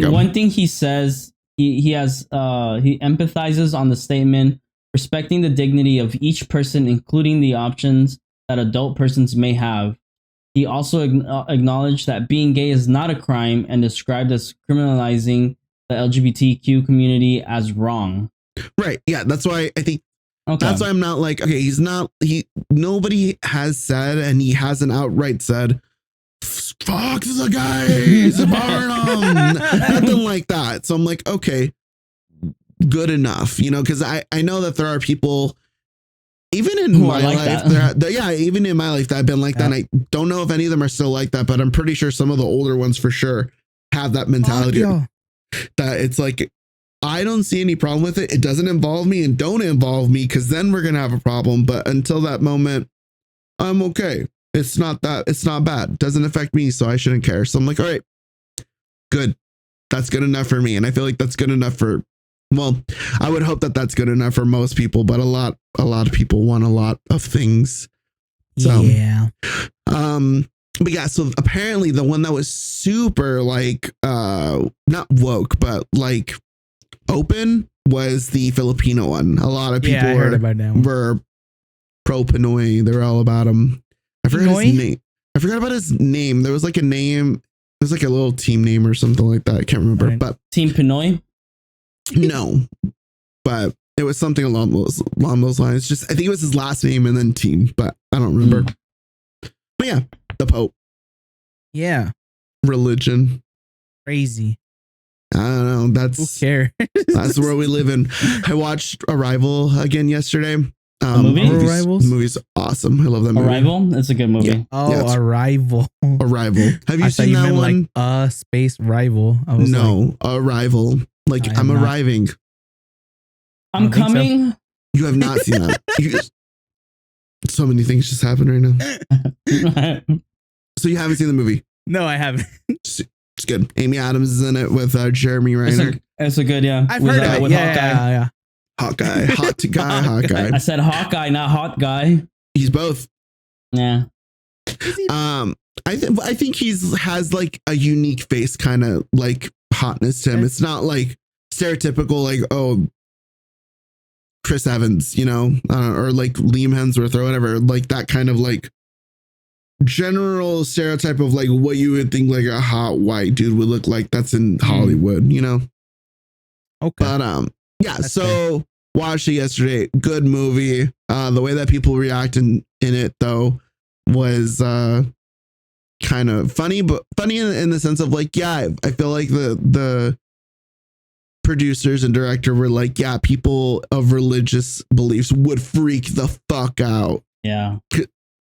One thing he says, he empathizes on the statement, respecting the dignity of each person, including the options that adult persons may have. He also acknowledged that being gay is not a crime and described as criminalizing the LGBTQ community as wrong. Right. Yeah. That's why I think that's why I'm not like, okay, nobody has said, and he hasn't outright said, fuck the guys, burn them, nothing like that. So I'm like, okay, good enough, because I know that there are people, even in my life, even in my life that I've been like that. And I don't know if any of them are still like that, but I'm pretty sure some of the older ones for sure have that mentality that it's like, I don't see any problem with it. It doesn't involve me, and don't involve me, because then we're gonna have a problem. But until that moment, I'm okay. It's not bad. It doesn't affect me, so I shouldn't care. So I'm like, all right, good. That's good enough for me. And I feel like that's good enough for, well, I would hope that that's good enough for most people, but a lot of people want a lot of things. So, yeah. But yeah, so apparently the one that was super like, not woke, but like open was the Filipino one. A lot of people were pro Pinoy. They were all about him. I forgot his name. I forgot about his name. There was like a name. There's like a little team name or something like that. I can't remember. Right. But Team Pinoy. No, but it was something along those lines. Just I think it was his last name and then team, but I don't remember. But yeah, the Pope. Yeah. Religion. Crazy. I don't know. Who That's cares? the world we live in. I watched Arrival again yesterday. Movie? Arrivals? Movie's awesome. I love that movie. Arrival? It's a good movie. Yeah. Oh, Arrival. Arrival. Have you I thought seen you that meant one? like space rival. I was like, No, Arrival. Like I I'm am not. arriving. I'm don't think so. coming. You have not seen that. So many things just happened right now. So you haven't seen the movie? no, I haven't. It's good. Amy Adams is in it with Jeremy Renner. It's a good, yeah. I've With, heard of it. with Yeah, Hawkeye. yeah. Hawkeye. Hot guy. I said Hawkeye, not hot guy. He's both. Yeah. I think has like a unique face, kind of like hotness to him. It's not like stereotypical, like, oh, Chris Evans, you know, or like Liam Hemsworth or whatever, like that kind of like general stereotype of like what you would think like a hot white dude would look like. That's in Hollywood, you know. Okay. But yeah. That's so watched it yesterday. Good movie. The way that people react in it though was kind of funny, but funny in the sense of like, yeah, I feel like the producers and director were like, yeah, people of religious beliefs would freak the fuck out. Yeah.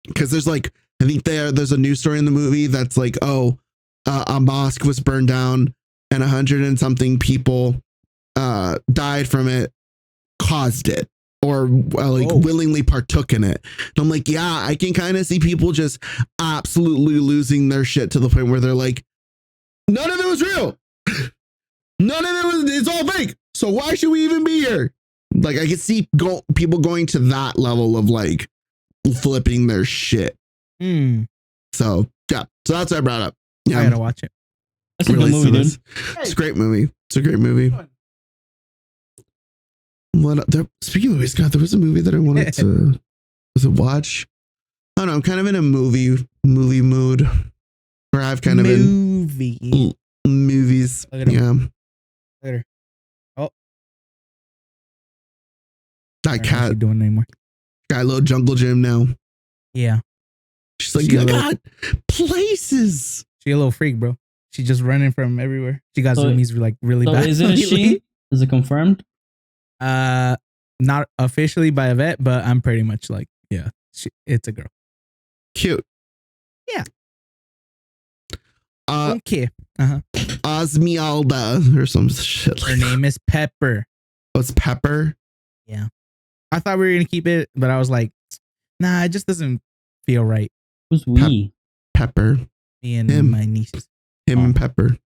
Because there's like, I think there's a news story in the movie that's like, oh, a mosque was burned down and 100 and something people died from it, caused it, or willingly partook in it. And I'm like, yeah, I can kind of see people just absolutely losing their shit to the point where they're like, none of it was real. None of it was, it's all fake. So why should we even be here? Like I can see people going to that level of like flipping their shit. So yeah, so that's what I brought up. Yeah, I gotta watch it. That's a good movie, dude. It's a great movie. It's a great movie. Speaking of movies, God, there was a movie that I wanted to watch. I don't know. I'm kind of in a movie mood where I've kind of been movies. Yeah. Later. Oh, that cat doing anymore. got a little jungle gym now. Yeah. She's like, I got places. She a little freak, bro. She just running from everywhere. She got zoomies like really bad. Is it a she? Is it confirmed? Not officially by a vet, but I'm pretty much like, yeah, it's a girl. Cute. Yeah. Okay. Osmialda or some shit. Her name is Pepper. Oh, it's Pepper? Yeah. I thought we were gonna keep it, but I was like, nah, it just doesn't feel right. Who's we? Pepper. Me and my nieces. Him and Pepper.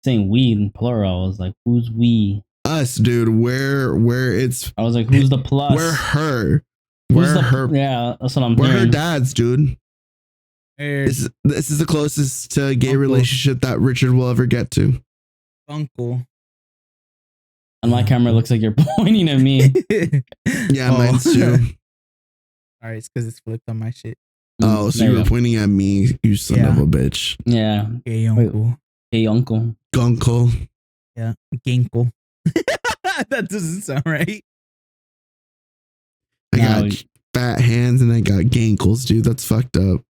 Saying we in plural. I was like, who's we? Us, dude. Where it's. I was like, who's the plus? Where her? Who's her? Yeah, that's what I'm Where hearing. her dad's, dude. This is the closest to gay relationship that Richard will ever get to. Uncle. On my camera, it looks like you're pointing at me. Yeah, mine's too. All right, it's because it's flipped on my shit. Oh, so you were pointing at me, you son of a bitch. Yeah. Hey, uncle. Hey, uncle. Gunkle. Yeah, ginkle. That doesn't sound right. I got fat hands and I got gankles, dude. That's fucked up.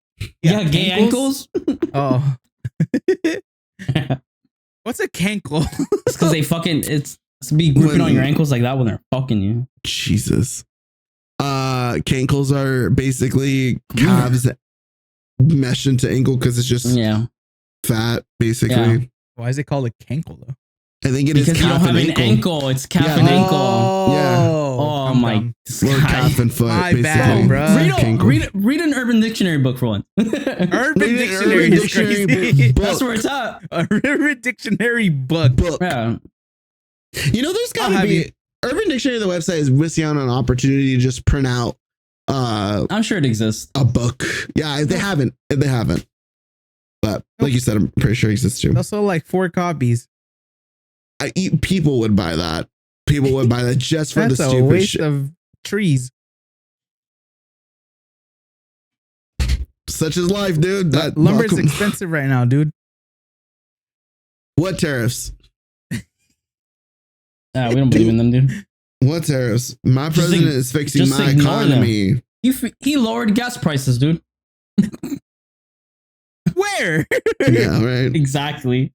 Yeah, gay ankles? Oh. What's a cankle? It's because they fucking, it's be gripping on your ankles like that when they're fucking you. Jesus. Cankles are basically calves meshed into ankle because it's just fat, basically. Yeah. Why is it called a cankle though? I think it because is calf you don't have and an ankle. It's calf and ankle. Oh my little calf and foot. My basically. bad, bro. Read an Urban Dictionary book for one. Urban Dictionary book. That's where it's at. Urban Dictionary book. Yeah. You know, there's gotta be Urban Dictionary. The website is missing out on an opportunity to just print out. I'm sure it exists. A book. Yeah, they haven't. But like you said, I'm pretty sure it exists too. Also, like 4 copies. People would buy that. People would buy that just for the stupid a waste shit of trees. Such is life, dude. That lumber is expensive right now, dude. What tariffs? Nah, we don't believe in them, dude. What tariffs? My president is fixing just my ignore them. economy. He lowered gas prices, dude. Where? Yeah, right. Exactly.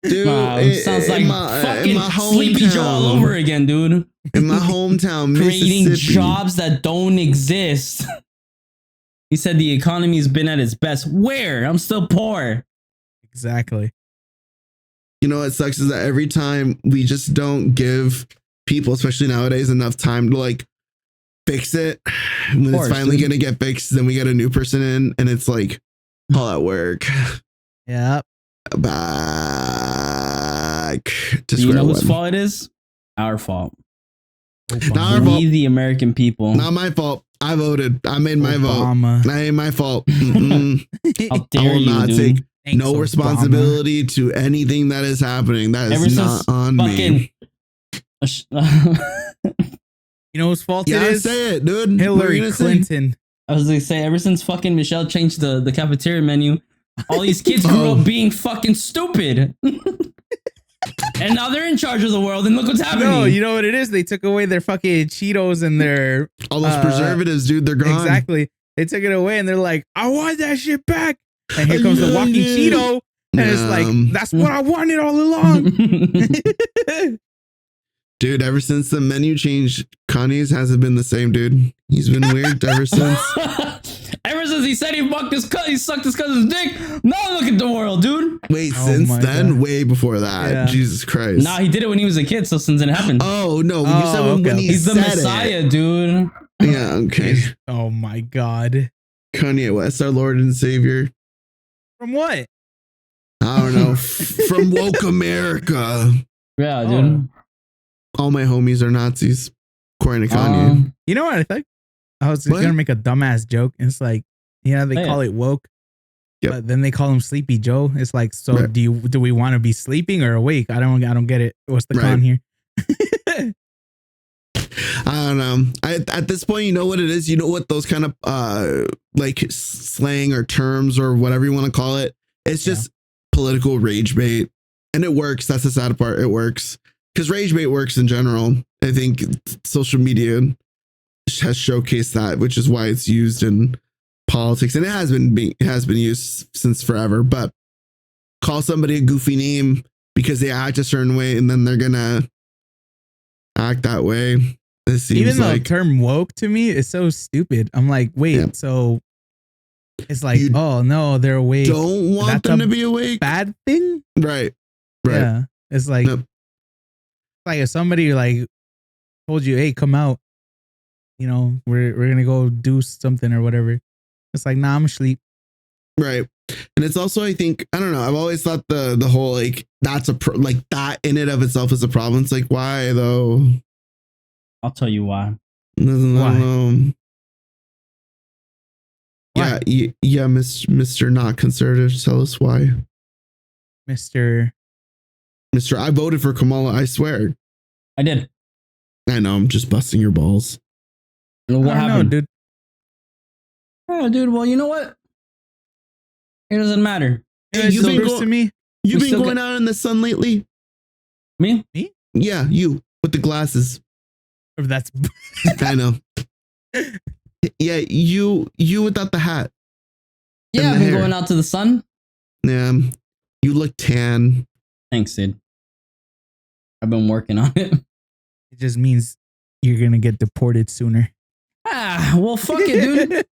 Dude, Wow, sounds like fucking Sleepy Joe all over again, dude. In my hometown, creating Mississippi. jobs that don't exist. He said the economy's been at its best. Where? I'm still poor. Exactly. You know what sucks is that every time we just don't give people, especially nowadays, enough time to like fix it. When it's finally gonna get fixed, then we get a new person in, and it's like all at work. Yeah. Back to you square know one. whose fault it is? Our fault. Not our fault. We, the American people. Not my fault. I voted. I made my vote. That ain't my fault. How dare I will not dude. take no responsibility to anything that is happening. That is not on me. You know whose fault it is? Say it, dude. Hillary Clinton. I was gonna say, ever since fucking Michelle changed the cafeteria menu, all these kids grew up being fucking stupid. And now they're in charge of the world, and look what's happening. No, you know what it is? They took away their fucking Cheetos and their all those preservatives, dude. They're gone. Exactly. They took it away, and they're like, "I want that shit back." And here comes the walking Cheeto, and it's like, "That's what I wanted all along." Dude, ever since the menu changed, Kanye's hasn't been the same, dude. He's been weird ever since. Ever since he said he sucked his cousin's dick. Now look at the world, dude. Wait, since then? God. Way before that. Yeah. Jesus Christ. Nah, he did it when he was a kid, so since it happened. Oh, no. You said when he's the Messiah, dude. Yeah, okay. Oh, my God. Kanye West, our Lord and Savior. From what? I don't know. From woke America. Yeah, dude. All my homies are Nazis, according to Kanye. You know what I think? I was going to make a dumbass joke. It's like, yeah, they call it woke, but then they call him Sleepy Joe. It's like, so do we want to be sleeping or awake? I don't get it. What's the con here? I don't know. At this point, you know what it is. You know what those kind of like slang or terms or whatever you want to call it. It's just political rage bait, and it works. That's the sad part. It works because rage bait works in general. I think social media has showcased that, which is why it's used in politics, and it has been used since forever. But call somebody a goofy name because they act a certain way, and then they're gonna act that way. It seems even like the term woke to me is so stupid. I'm like, wait, so it's like, oh no, they're awake. Don't want them to be awake. Bad thing, right? Yeah, it's like, like if somebody like told you, hey, come out. You know, we're gonna go do something or whatever. It's like, nah, I'm asleep. Right. And it's also, I think, I don't know. I've always thought the whole like that's like that in and of itself is a problem. It's like, why though? I'll tell you why. Why? Yeah, Mr. Not Conservative. Tell us why. Mr. I voted for Kamala. I swear. I did. I know. I'm just busting your balls. What happened, dude? Oh, dude. Well, you know what? It doesn't matter. Hey, you've been going out in the sun lately. Me? Yeah, you with the glasses. That's. I know. Yeah, you without the hat. Yeah, I've been going out to the sun. Yeah, you look tan. Thanks, Sid. I've been working on it. It just means you're gonna get deported sooner. Well, fuck it, dude.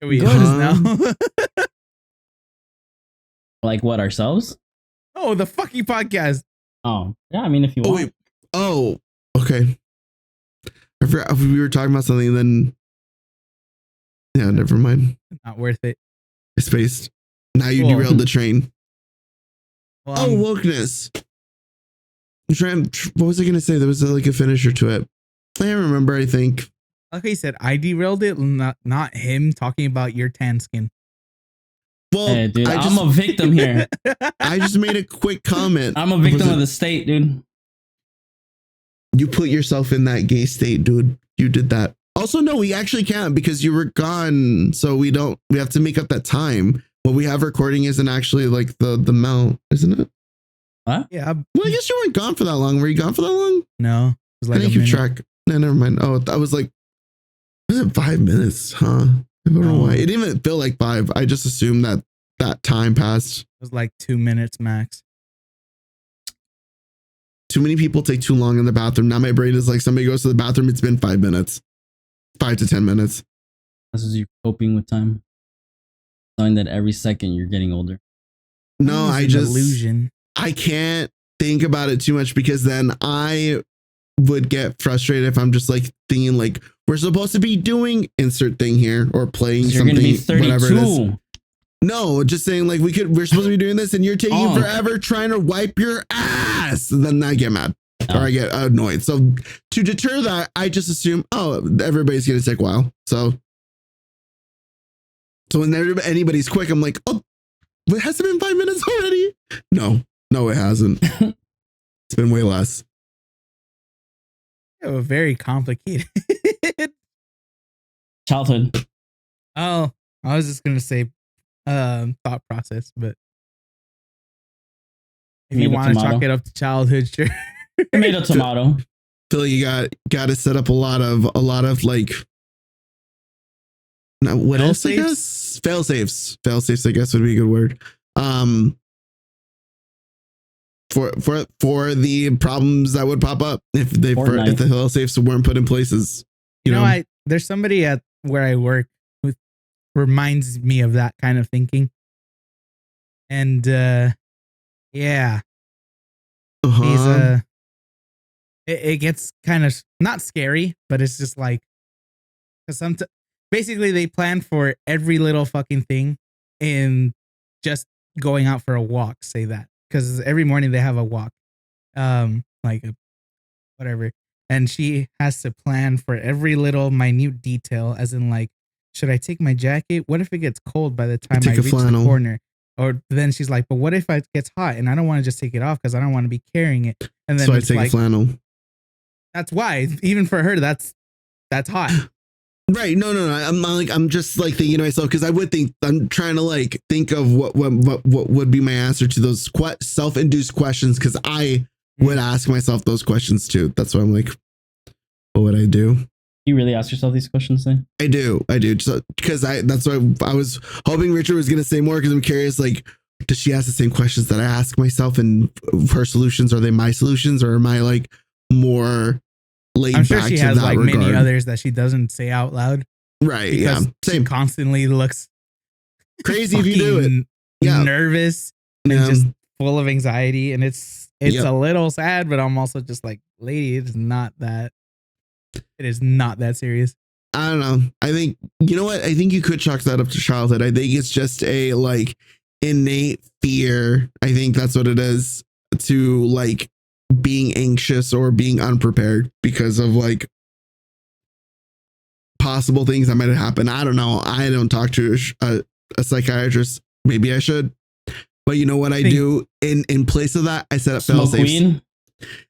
Here we are now. Like what, ourselves? Oh, the fucking podcast. Oh, yeah. I mean, if you want. Wait. Oh, okay. I forgot we were talking about something. Then, yeah, never mind. Not worth it. I spaced. Now you derailed the train. Well, wokeness. What was I gonna say? There was like a finisher to it. I can't remember. I think. Like I said, I derailed it. Not him talking about your tan skin. Well, hey, dude, I'm a victim here. I just made a quick comment. I'm a victim of the state, dude. You put yourself in that gay state, dude. You did that. Also, no, we actually can't because you were gone. So we have to make up that time what we have recording isn't actually like the mount, isn't it? What? Yeah. Well, I guess you weren't gone for that long. Were you gone for that long? No. It was like I think you track. No, never mind. Oh, I was like, was it 5 minutes? Huh? I don't know why. It didn't even feel like 5. I just assumed that time passed. It was like 2 minutes max. Too many people take too long in the bathroom. Now my brain is like, somebody goes to the bathroom. It's been 5 minutes, 5 to 10 minutes. This is you coping with time, knowing that every second you're getting older. No, I just illusion. I can't think about it too much because then I would get frustrated if I'm just like thinking like we're supposed to be doing insert thing here or playing You're something, gonna be 32. whatever it is. No, just saying like we're supposed to be doing this and you're taking forever trying to wipe your ass. And then I get mad or I get annoyed. So to deter that, I just assume, everybody's going to take a while. So when anybody's quick, I'm like, has it been 5 minutes already? No, it hasn't. It's been way less. Oh, very complicated. Childhood. Oh, I was just going to say thought process, but if you want to chalk it up to childhood, sure. Tomato. Phil, you got to set up a lot of like, what else? I guess failsafes. I guess would be a good word. For the problems that would pop up if the failsafes weren't put in places. You know, there's somebody at where I work who reminds me of that kind of thinking, and yeah. He's it gets kind of not scary, but it's just like basically they plan for every little fucking thing in just going out for a walk, say that, because every morning they have a walk, whatever, and she has to plan for every little minute detail, as in like, should I take my jacket? What if it gets cold by the time I reach the corner? Or then she's like, but what if it gets hot and I don't want to just take it off because I don't want to be carrying it? And then so I take a flannel. That's why, even for her, that's hot. Right. No. I'm just like thinking to myself, because I would think, I'm trying to like think of what would be my answer to those self-induced questions, because I would ask myself those questions too. That's why I'm like, what would I do? You really ask yourself these questions then? I do. Because that's why I was hoping Richard was going to say more, because I'm curious, like, does she ask the same questions that I ask myself, and her solutions, are they my solutions, or am I like more laid back? I'm sure she has like many others that she doesn't say out loud. Right. Yeah. Same. She constantly looks crazy if you do it. Yeah. Nervous and just full of anxiety. And it's a little sad, but I'm also just like, lady, it is not that serious. I don't know. I think, you know what? I think you could chalk that up to childhood. I think it's just a like innate fear. I think that's what it is, to like being anxious or being unprepared because of like possible things that might have happened. I don't know. I don't talk to a psychiatrist. Maybe I should. But you know what I do in place of that? I set up failsafes.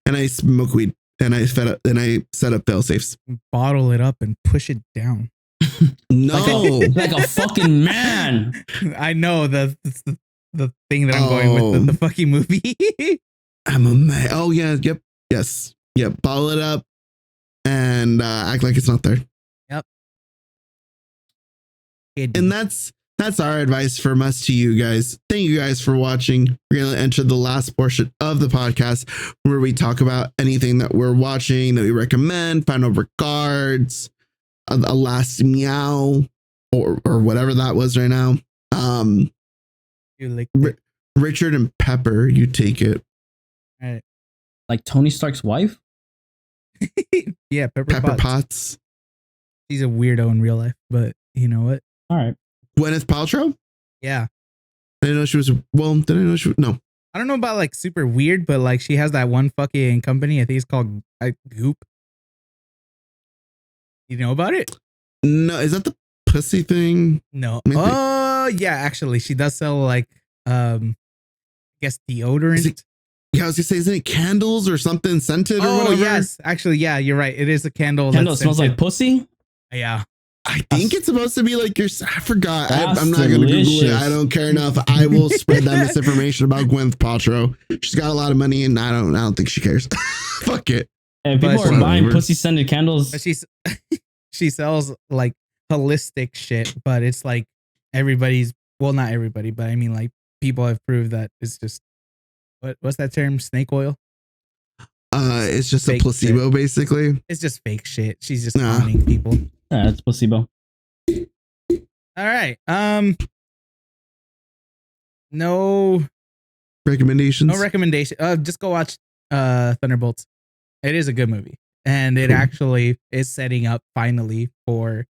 And I smoke weed. And I set up failsafes. Bottle it up and push it down. No, like a fucking man. I know the thing that I'm going with, the fucking movie. I'm a man. Oh yeah, yep, yes, yep. Bottle it up and act like it's not there. Yep. And that's our advice from us to you guys. Thank you guys for watching. We're going to enter the last portion of the podcast where we talk about anything that we're watching that we recommend, final regards, a last meow, or whatever that was right now. Richard and Pepper, you take it. All right. Like Tony Stark's wife? Yeah, Pepper Potts. She's a weirdo in real life, but you know what? All right. Gwyneth Paltrow? Yeah. I didn't know she was. Well, did I know she was? No. I don't know about like super weird, but like she has that one fucking company. I think it's called Goop. You know about it? No. Is that the pussy thing? No. Oh, yeah. Actually, she does sell like, I guess deodorant. Yeah, I was gonna say, isn't it candles or something scented or whatever? Oh, yes. Actually, yeah, you're right. It is a candle. Candle that smells like pussy? Yeah. I think it's supposed to be like your. I forgot. That's I'm not going to Google it. delicious. I don't care enough. I will spread that misinformation about Gwyneth Paltrow. She's got a lot of money, and I don't think she cares. Fuck it. And people But are buying whatever. pussy scented candles. But she sells like holistic shit, but it's like everybody's, well, not everybody, but I mean like people have proved that it's just what's that term? Snake oil? It's just Fake a placebo, shit. basically. It's just fake shit. She's just Nah. conning people. Yeah, it's placebo. All right. No Recommendations. recommendation. Just go watch Thunderbolts. It is a good movie. And it Cool. actually is setting up finally for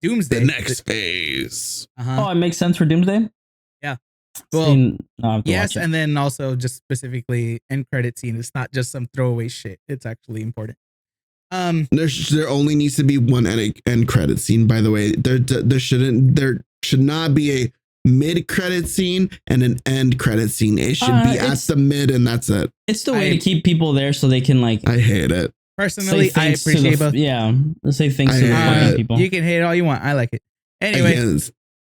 Doomsday. The next phase. Uh-huh. Oh, it makes sense for Doomsday. Yeah. Well, Seen- no, I have to yes, watch it. and then also just specifically end credit scene. It's not just some throwaway shit. It's actually important. There only needs to be one end credit scene. By the way, there should not be a mid credit scene and an end credit scene. It should be at it's- the mid, and that's it. It's the way I- to keep people there so they can like I hate it. Personally, say I thanks to appreciate the both. yeah. Let's say thanks I to the hate fucking it. people. You can hate it all you want. I like it. Anyway, Again,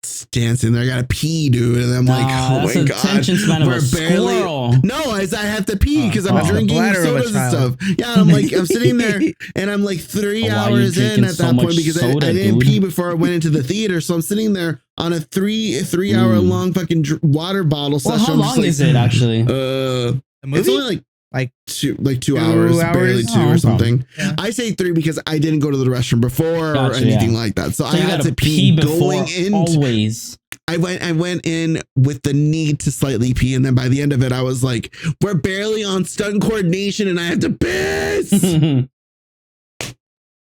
it's dancing there. I gotta pee, dude, and I'm like, oh that's my a god, attention span of a squirrel. No, I have to pee because I'm Oh, the drinking bladder of a sodas and child. stuff. Yeah, I'm sitting there and I'm like 3 Oh, wow, you're hours in drinking at so that point much because soda, I didn't dude. pee before I went into the theater. So I'm sitting there on a three hour long fucking water bottle Well, session. how I'm just long is it actually? the It's movie. only Like 2 hours, barely 2 Oh, or something. Yeah. I say 3 because I didn't go to the restroom before or Gotcha, anything yeah. like that. So So I you had gotta to pee before going in. always. I went in with the need to slightly pee, and then by the end of it, I was like, "We're barely on stunt coordination, and I have to piss."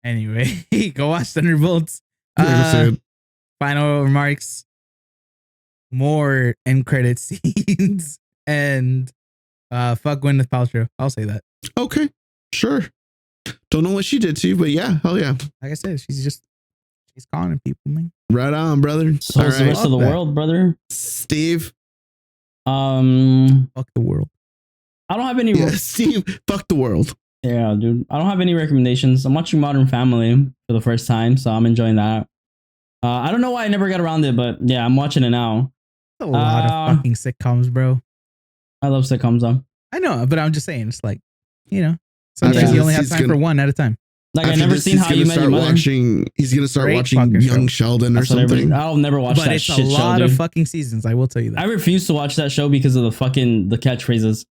Anyway, go watch Thunderbolts. Yeah, Final remarks. More end credit scenes and fuck Gwyneth Paltrow. I'll say that. okay, sure. Don't know what she did to you, but yeah, hell yeah, Like I said, she's conning people, man. right on, brother. So is the rest of the Fuck that. world, brother. Steve. Fuck the world. I don't have any. Yeah, Steve. Fuck the world. Yeah, dude. I don't have any recommendations. I'm watching Modern Family for the first time, so I'm enjoying that. I don't know why I never got around it, but yeah, I'm watching it now. A lot of fucking sitcoms, bro. I love sitcoms though. I know, but I'm just saying, it's like, sometimes Yeah. you only have He's time gonna- for one at a time. Like I After never this, seen he's How You gonna Met Your start Mother. He's gonna start Great watching fucking Young show. Sheldon or That's what everybody- something. I'll never watch But that it's shit a show, lot dude. of fucking seasons. I will tell you that. I refuse to watch that show because of the catchphrases.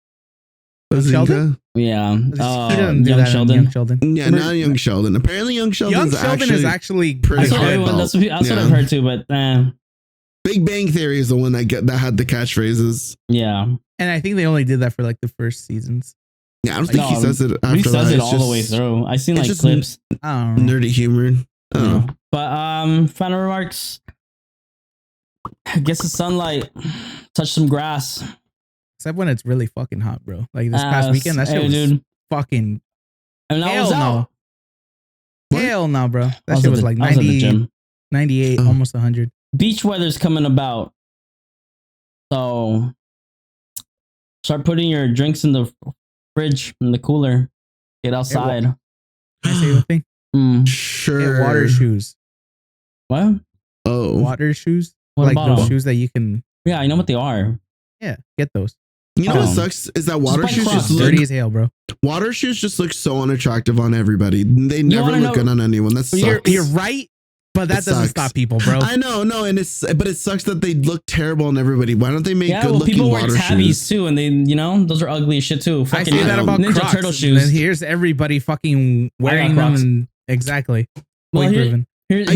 Sheldon? Yeah, he doesn't do Young that on Sheldon. Young Sheldon. Yeah, not Young Sheldon. Apparently, Young Sheldon's Young Sheldon is actually pretty That's what, hard. everyone, that's what, that's what Yeah. I've heard too. But Big Bang Theory is the one that had the catchphrases. yeah, And I think they only did that for like the first seasons. Yeah, I don't think he No, says it after he says that. it It's all the way just through. I seen it's like just clips. I don't know. nerdy humor. Oh. You know. But final remarks. Get some sunlight. Touch some grass. Except when it's really fucking hot, bro. Like this past weekend, that shit Hey, was dude. fucking And I hell was no. out. What? Hell no, bro. I That was shit at was the- like I was at the 90, gym. 98, Oh. almost 100. Beach weather's coming about. So start putting your drinks in the fridge, in the cooler. Get outside. Can I say the thing? Sure. Get water shoes. What? Oh, Water shoes? What like about those them? shoes that you can, Yeah, I know what they are. get those. you know what Um, sucks is that water buy shoes Crocs. just look Dirty as hell, bro. water shoes just look so unattractive on everybody. They never wanna look know- good on anyone. That sucks. You're right, but that It doesn't sucks. stop people, bro. I know, no, but it sucks that they look terrible on everybody. Why don't they make Yeah, good well, looking people wear water tabbies shoes? too, and they, those are ugly as shit too. I Fucking say that about Ninja Crocs. Turtle And shoes. then here's everybody fucking wearing them. Crocs. And exactly. Well, Point here- proven. Here's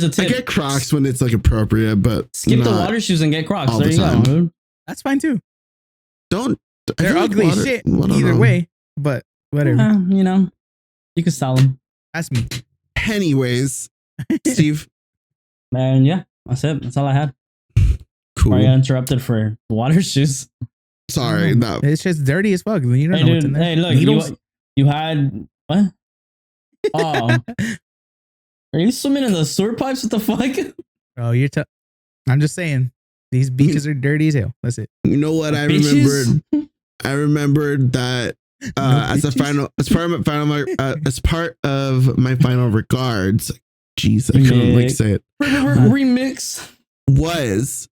a I tip. get Crocs when it's like appropriate, but Skip the not water shoes and get Crocs. all There the you go, time. dude. That's fine too. Don't. I They're feel like ugly water- shit I don't either know. way, but whatever. You can style them. That's me. Anyways, Steve, And yeah, that's it. That's all I had. cool. I got interrupted for water shoes. Sorry, that It's just dirty as fuck. You don't Hey, know what's dude. in there. Hey, look. Needles? You had what? Oh, are you swimming in the sewer pipes? What the fuck? Bro, I'm just saying. These beaches are dirty as hell. That's it. you know what I Bitches? remembered. I remembered that No as bitches? part of my final regards, Jeez, I couldn't like say it. Remix Was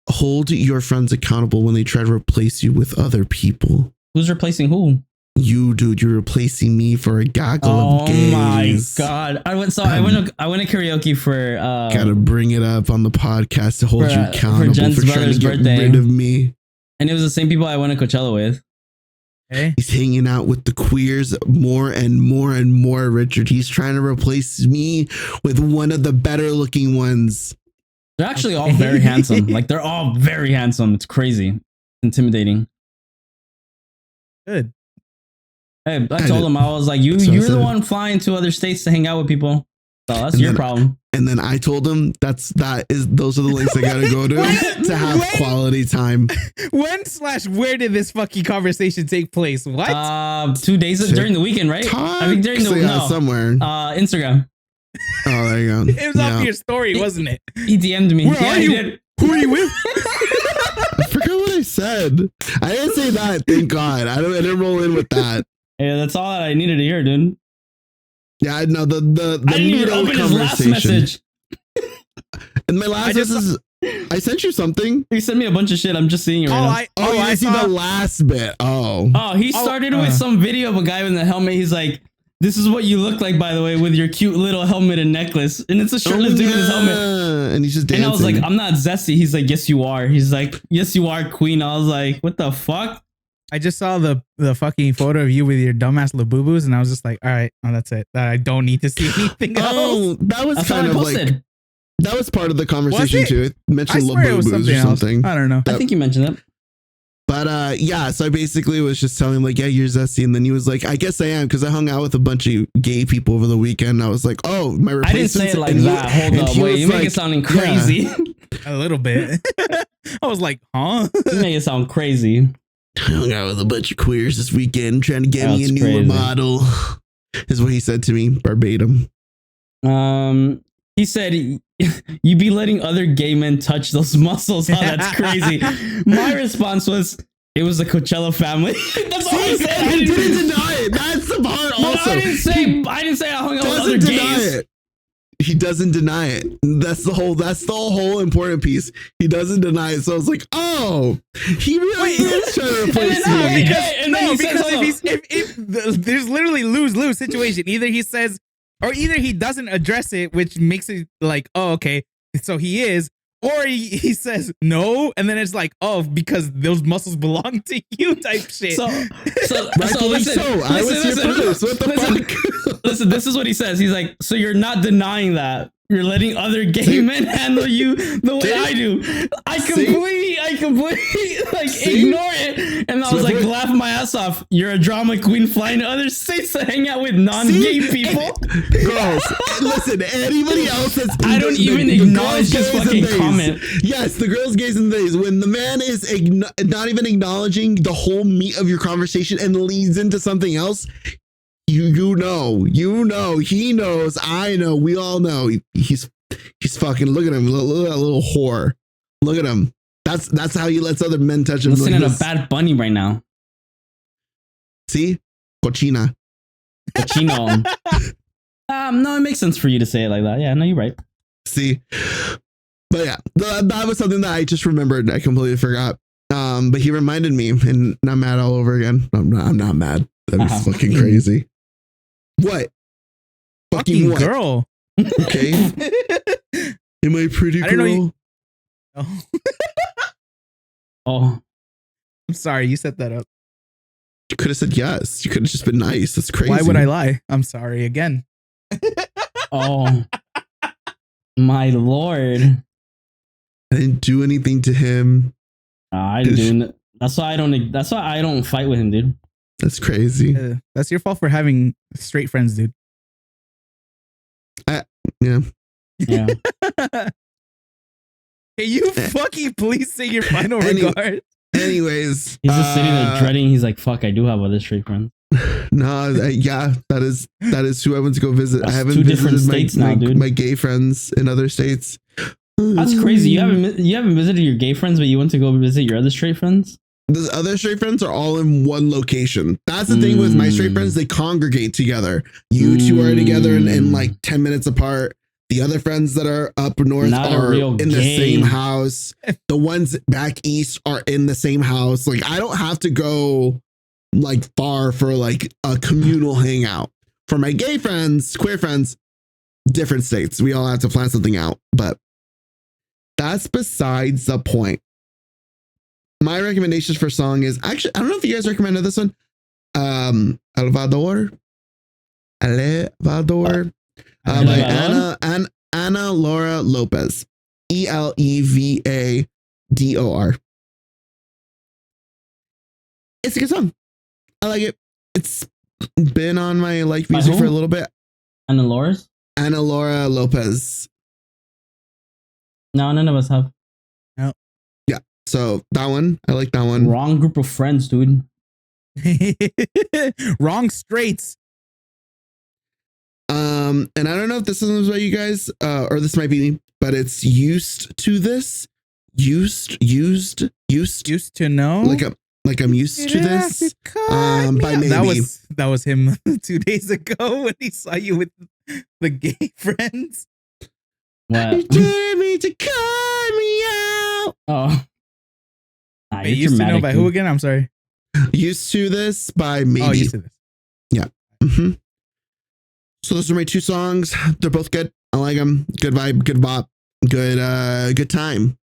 hold your friends accountable when they try to replace you with other people. Who's replacing who? You, dude, you're replacing me for a gaggle of gays. Oh my god! I went to karaoke for. Gotta bring it up on the podcast to hold you accountable for trying to get rid of me. And it was the same people I went to Coachella with. Hey. He's hanging out with the queers more and more and more, Richard. He's trying to replace me with one of the better looking ones. They're actually all very handsome. Like, they're all very handsome. It's crazy. Intimidating. Good. Hey, I told him, I was like, you're the one flying to other states to hang out with people. So that's your problem. And then I told him those are the links I gotta go to have quality time. Where did this fucking conversation take place? What? 2 days during the weekend, right? I think during the somewhere. Instagram. Oh, there you go. It was off your story, wasn't it? He DM'd me. Where are you? Did. Who are you with? I forgot what I said. I didn't say that. Thank God. I didn't roll in with that. Yeah, that's all that I needed to hear, dude. Yeah, I know the I didn't even open his last message. And my last message, I sent you something. He sent me a bunch of shit. I'm just seeing it right now. I see the last bit. Oh, he started with some video of a guy with a helmet. He's like, "This is what you look like, by the way, with your cute little helmet and necklace." And it's a shirtless dude with his helmet. And he's just dancing. And I was like, "I'm not zesty." He's like, "Yes, you are." He's like, "Yes, you are, queen." I was like, "What the fuck?" I just saw the fucking photo of you with your dumbass labubus, and I was just like, all right, that's it. I don't need to see anything else. Oh, that was kind of like, that was part of the conversation too. It mentioned labubus or something. I don't know. I think you mentioned it. But yeah, so I basically was just telling him like, yeah, you're zesty. And then he was like, I guess I am, because I hung out with a bunch of gay people over the weekend. I was like, oh, my replacement. I didn't say it like that. Hold up, wait, you make it sounding crazy. A little bit. I was like, huh? You make it sound crazy. I hung out with a bunch of queers this weekend trying to get me a newer model. Is what he said to me verbatim. He said, "You be letting other gay men touch those muscles." Oh, that's crazy. My response was, "It was the Coachella family." That's all I said. I didn't deny it. That's the part. Also, I didn't say I hung out with other gays. It. He doesn't deny it. That's the whole important piece. He doesn't deny it. So I was like, oh, he really is trying to replace me. Because if there's literally lose situation. Either he says, or either he doesn't address it, which makes it like, oh, okay, so he is, or he says no, and then it's like, oh, because those muscles belong to you type shit. So listen, I was here first. What the fuck? Listen, this is what he says. He's like, so you're not denying that you're letting other gay men handle you the way I do. I completely like ignore it. And I was like, laughing my ass off. You're a drama queen flying to other states to hang out with non-gay people. Girls, listen, anybody else that's I don't even acknowledge his fucking comment. Yes, the girls, gays, and theys. When the man is not even acknowledging the whole meat of your conversation and leads into something else, you know, he knows, I know, we all know he's fucking, look at him, look at that little whore. Look at him. That's how he lets other men touch him. Listening to Bad Bunny right now. See? Cochina. Cochino. No, it makes sense for you to say it like that. Yeah, no, you're right. See? But yeah, that was something that I just remembered. I completely forgot. But he reminded me, and I'm mad all over again. I'm not mad. That was fucking crazy. What? Fucking what? Girl. Okay. Am I pretty girl? I don't know. Oh. I'm sorry, you set that up. You could have said yes. You could have just been nice. That's crazy. Why would I lie? I'm sorry again. Oh. My lord. I didn't do anything to him. I didn't. That's why I don't fight with him, dude. That's crazy. That's your fault for having straight friends, dude. Yeah. Yeah. Can you fucking please say your final regard? Anyways, he's just sitting there dreading. He's like, "Fuck, I do have other straight friends." No, yeah, that is who I went to go visit. That's I haven't two different states now, dude. My gay friends in other states. That's crazy. You haven't visited your gay friends, but you went to go visit your other straight friends. the other straight friends are all in one location. That's the thing with my straight friends. They congregate together. You two are together in like 10 minutes apart. The other friends that are up north are in the same house. The ones back east are in the same house. Like, I don't have to go like far for like a communal hangout. For my gay friends, queer friends, different states. We all have to plan something out, but that's besides the point. My recommendations for song is actually, I don't know if you guys recommended this one. Elevador by Ana Laura Lopez. Elevador. It's a good song. I like it. It's been on my like music for a little bit. Ana Laura Lopez. No, none of us have. No. Yeah. So that one, I like that one. Wrong group of friends, dude. Wrong straights. And I don't know if this is about you guys, or this might be me, but it's used to this. Used to know. Like I'm used to this. By maybe. That was him 2 days ago when he saw you with the gay friends. What? You dare me to cut me out. Oh. Wait, used to know by who again? I'm sorry. Used to this by maybe. Oh, used to this. Yeah. Mm-hmm. So those are my 2 songs. They're both good. I like them. Good vibe, good bop, good time.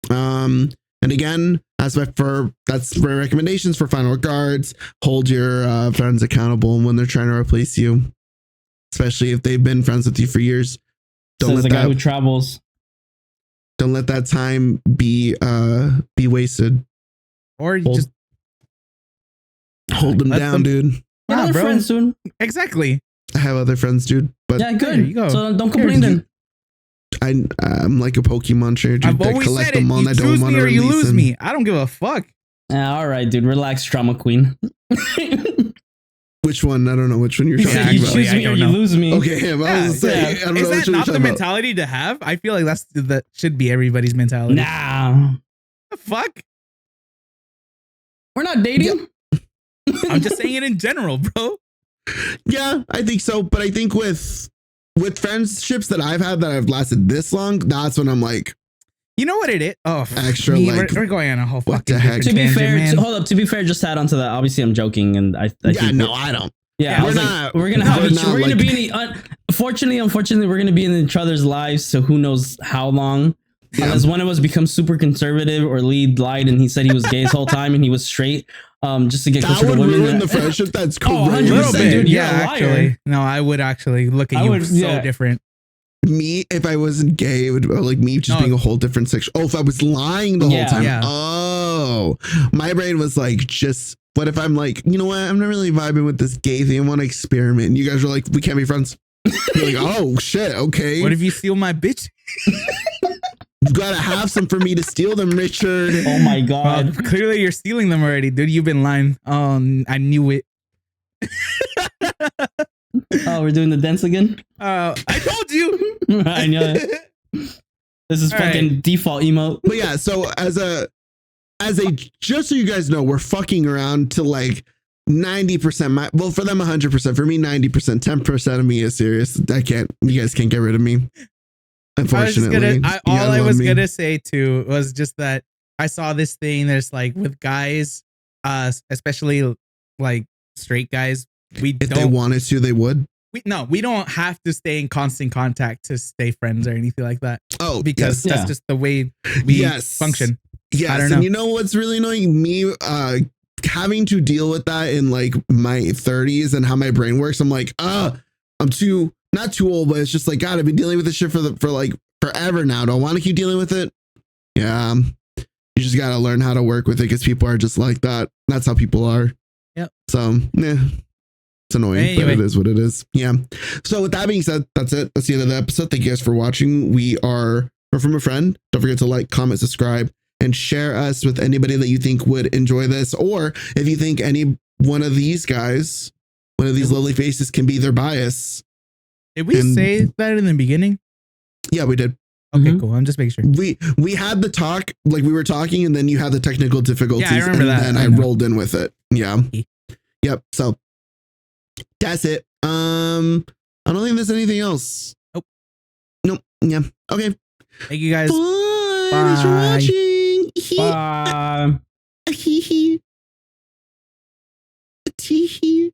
And again, that's my recommendations for final regards. Hold your friends accountable when they're trying to replace you, especially if they've been friends with you for years. Don't let the guy who travels. Don't let that time be wasted. Or you just hold them down, dude. Yeah, bro. Friends soon. Exactly. I have other friends, dude. But yeah, good. You go. So don't complain then. I'm like a Pokemon trainer, dude. I've always said it. You choose me or you lose me. I don't give a fuck. All right, dude. Relax, drama queen. Which one? I don't know which one you're talking about. You choose me or you lose me. Okay, I was saying, I don't know is that not the mentality to have? I feel like that should be everybody's mentality. Nah. The fuck? We're not dating. Yeah. I'm just saying it in general, bro. Yeah, I think so. But I think with friendships that I've had that have lasted this long, that's when I'm like, you know what it is? Oh, extra like we're going on a whole what fucking the heck? To be fair, hold up. To be fair, just to add on to that. Obviously, I'm joking, and I think I don't. Yeah, we're gonna be in unfortunately, we're gonna be in each other's lives. So who knows how long? Yeah. Unless one of us becomes super conservative or lied and he said he was gay his whole time and he was straight, just to get closer to women. Ruin the friendship. That's cool. 100%, dude. Yeah, actually, no, I would actually look at you so different. Me, if I wasn't gay, it would like me just being a whole different section. Oh, if I was lying the whole time. Yeah. Oh, my brain was like, just what if I'm like, you know what? I'm not really vibing with this gay thing. I want to experiment. And you guys are like, we can't be friends. You're like, oh shit, okay. What if you steal my bitch? You gotta have some for me to steal them, Richard. Oh my god! Clearly, you're stealing them already, dude. You've been lying. I knew it. Oh, we're doing the dance again. I told you. I know it. This is fucking default emote. But yeah, so as a just so you guys know, we're fucking around to like 90%. Well, for them 100%. For me, 90%. 10% of me is serious. You guys can't get rid of me. Unfortunately, I was gonna say too was just that I saw this thing. There's like with guys, especially like straight guys. If they wanted to, they would. We don't have to stay in constant contact to stay friends or anything like that. Oh, because that's just the way we function. Yes, I don't know. And you know what's really annoying? Me having to deal with that in like my 30s and how my brain works. I'm like, I'm not too old, but it's just like, God, I've been dealing with this shit for like forever now. Do I want to keep dealing with it? Yeah. You just got to learn how to work with it because people are just like that. That's how people are. Yep. So, yeah, it's annoying, but it is what it is. Yeah. So with that being said, that's it. That's the end of the episode. Thank you guys for watching. We are From a Friend. Don't forget to like, comment, subscribe, and share us with anybody that you think would enjoy this. Or if you think any one of these guys, one of these lovely faces can be their bias. Did we say that in the beginning? Yeah, we did. Okay, cool. I'm just making sure. We had the talk, like we were talking, and then you had the technical difficulties. Yeah, I remember that. Then I rolled in with it. Yeah. Yep. So that's it. I don't think there's anything else. Nope. Yeah. Okay. Thank you guys. Bye. Bye. Thanks for watching. Bye. Hee. Tee hee.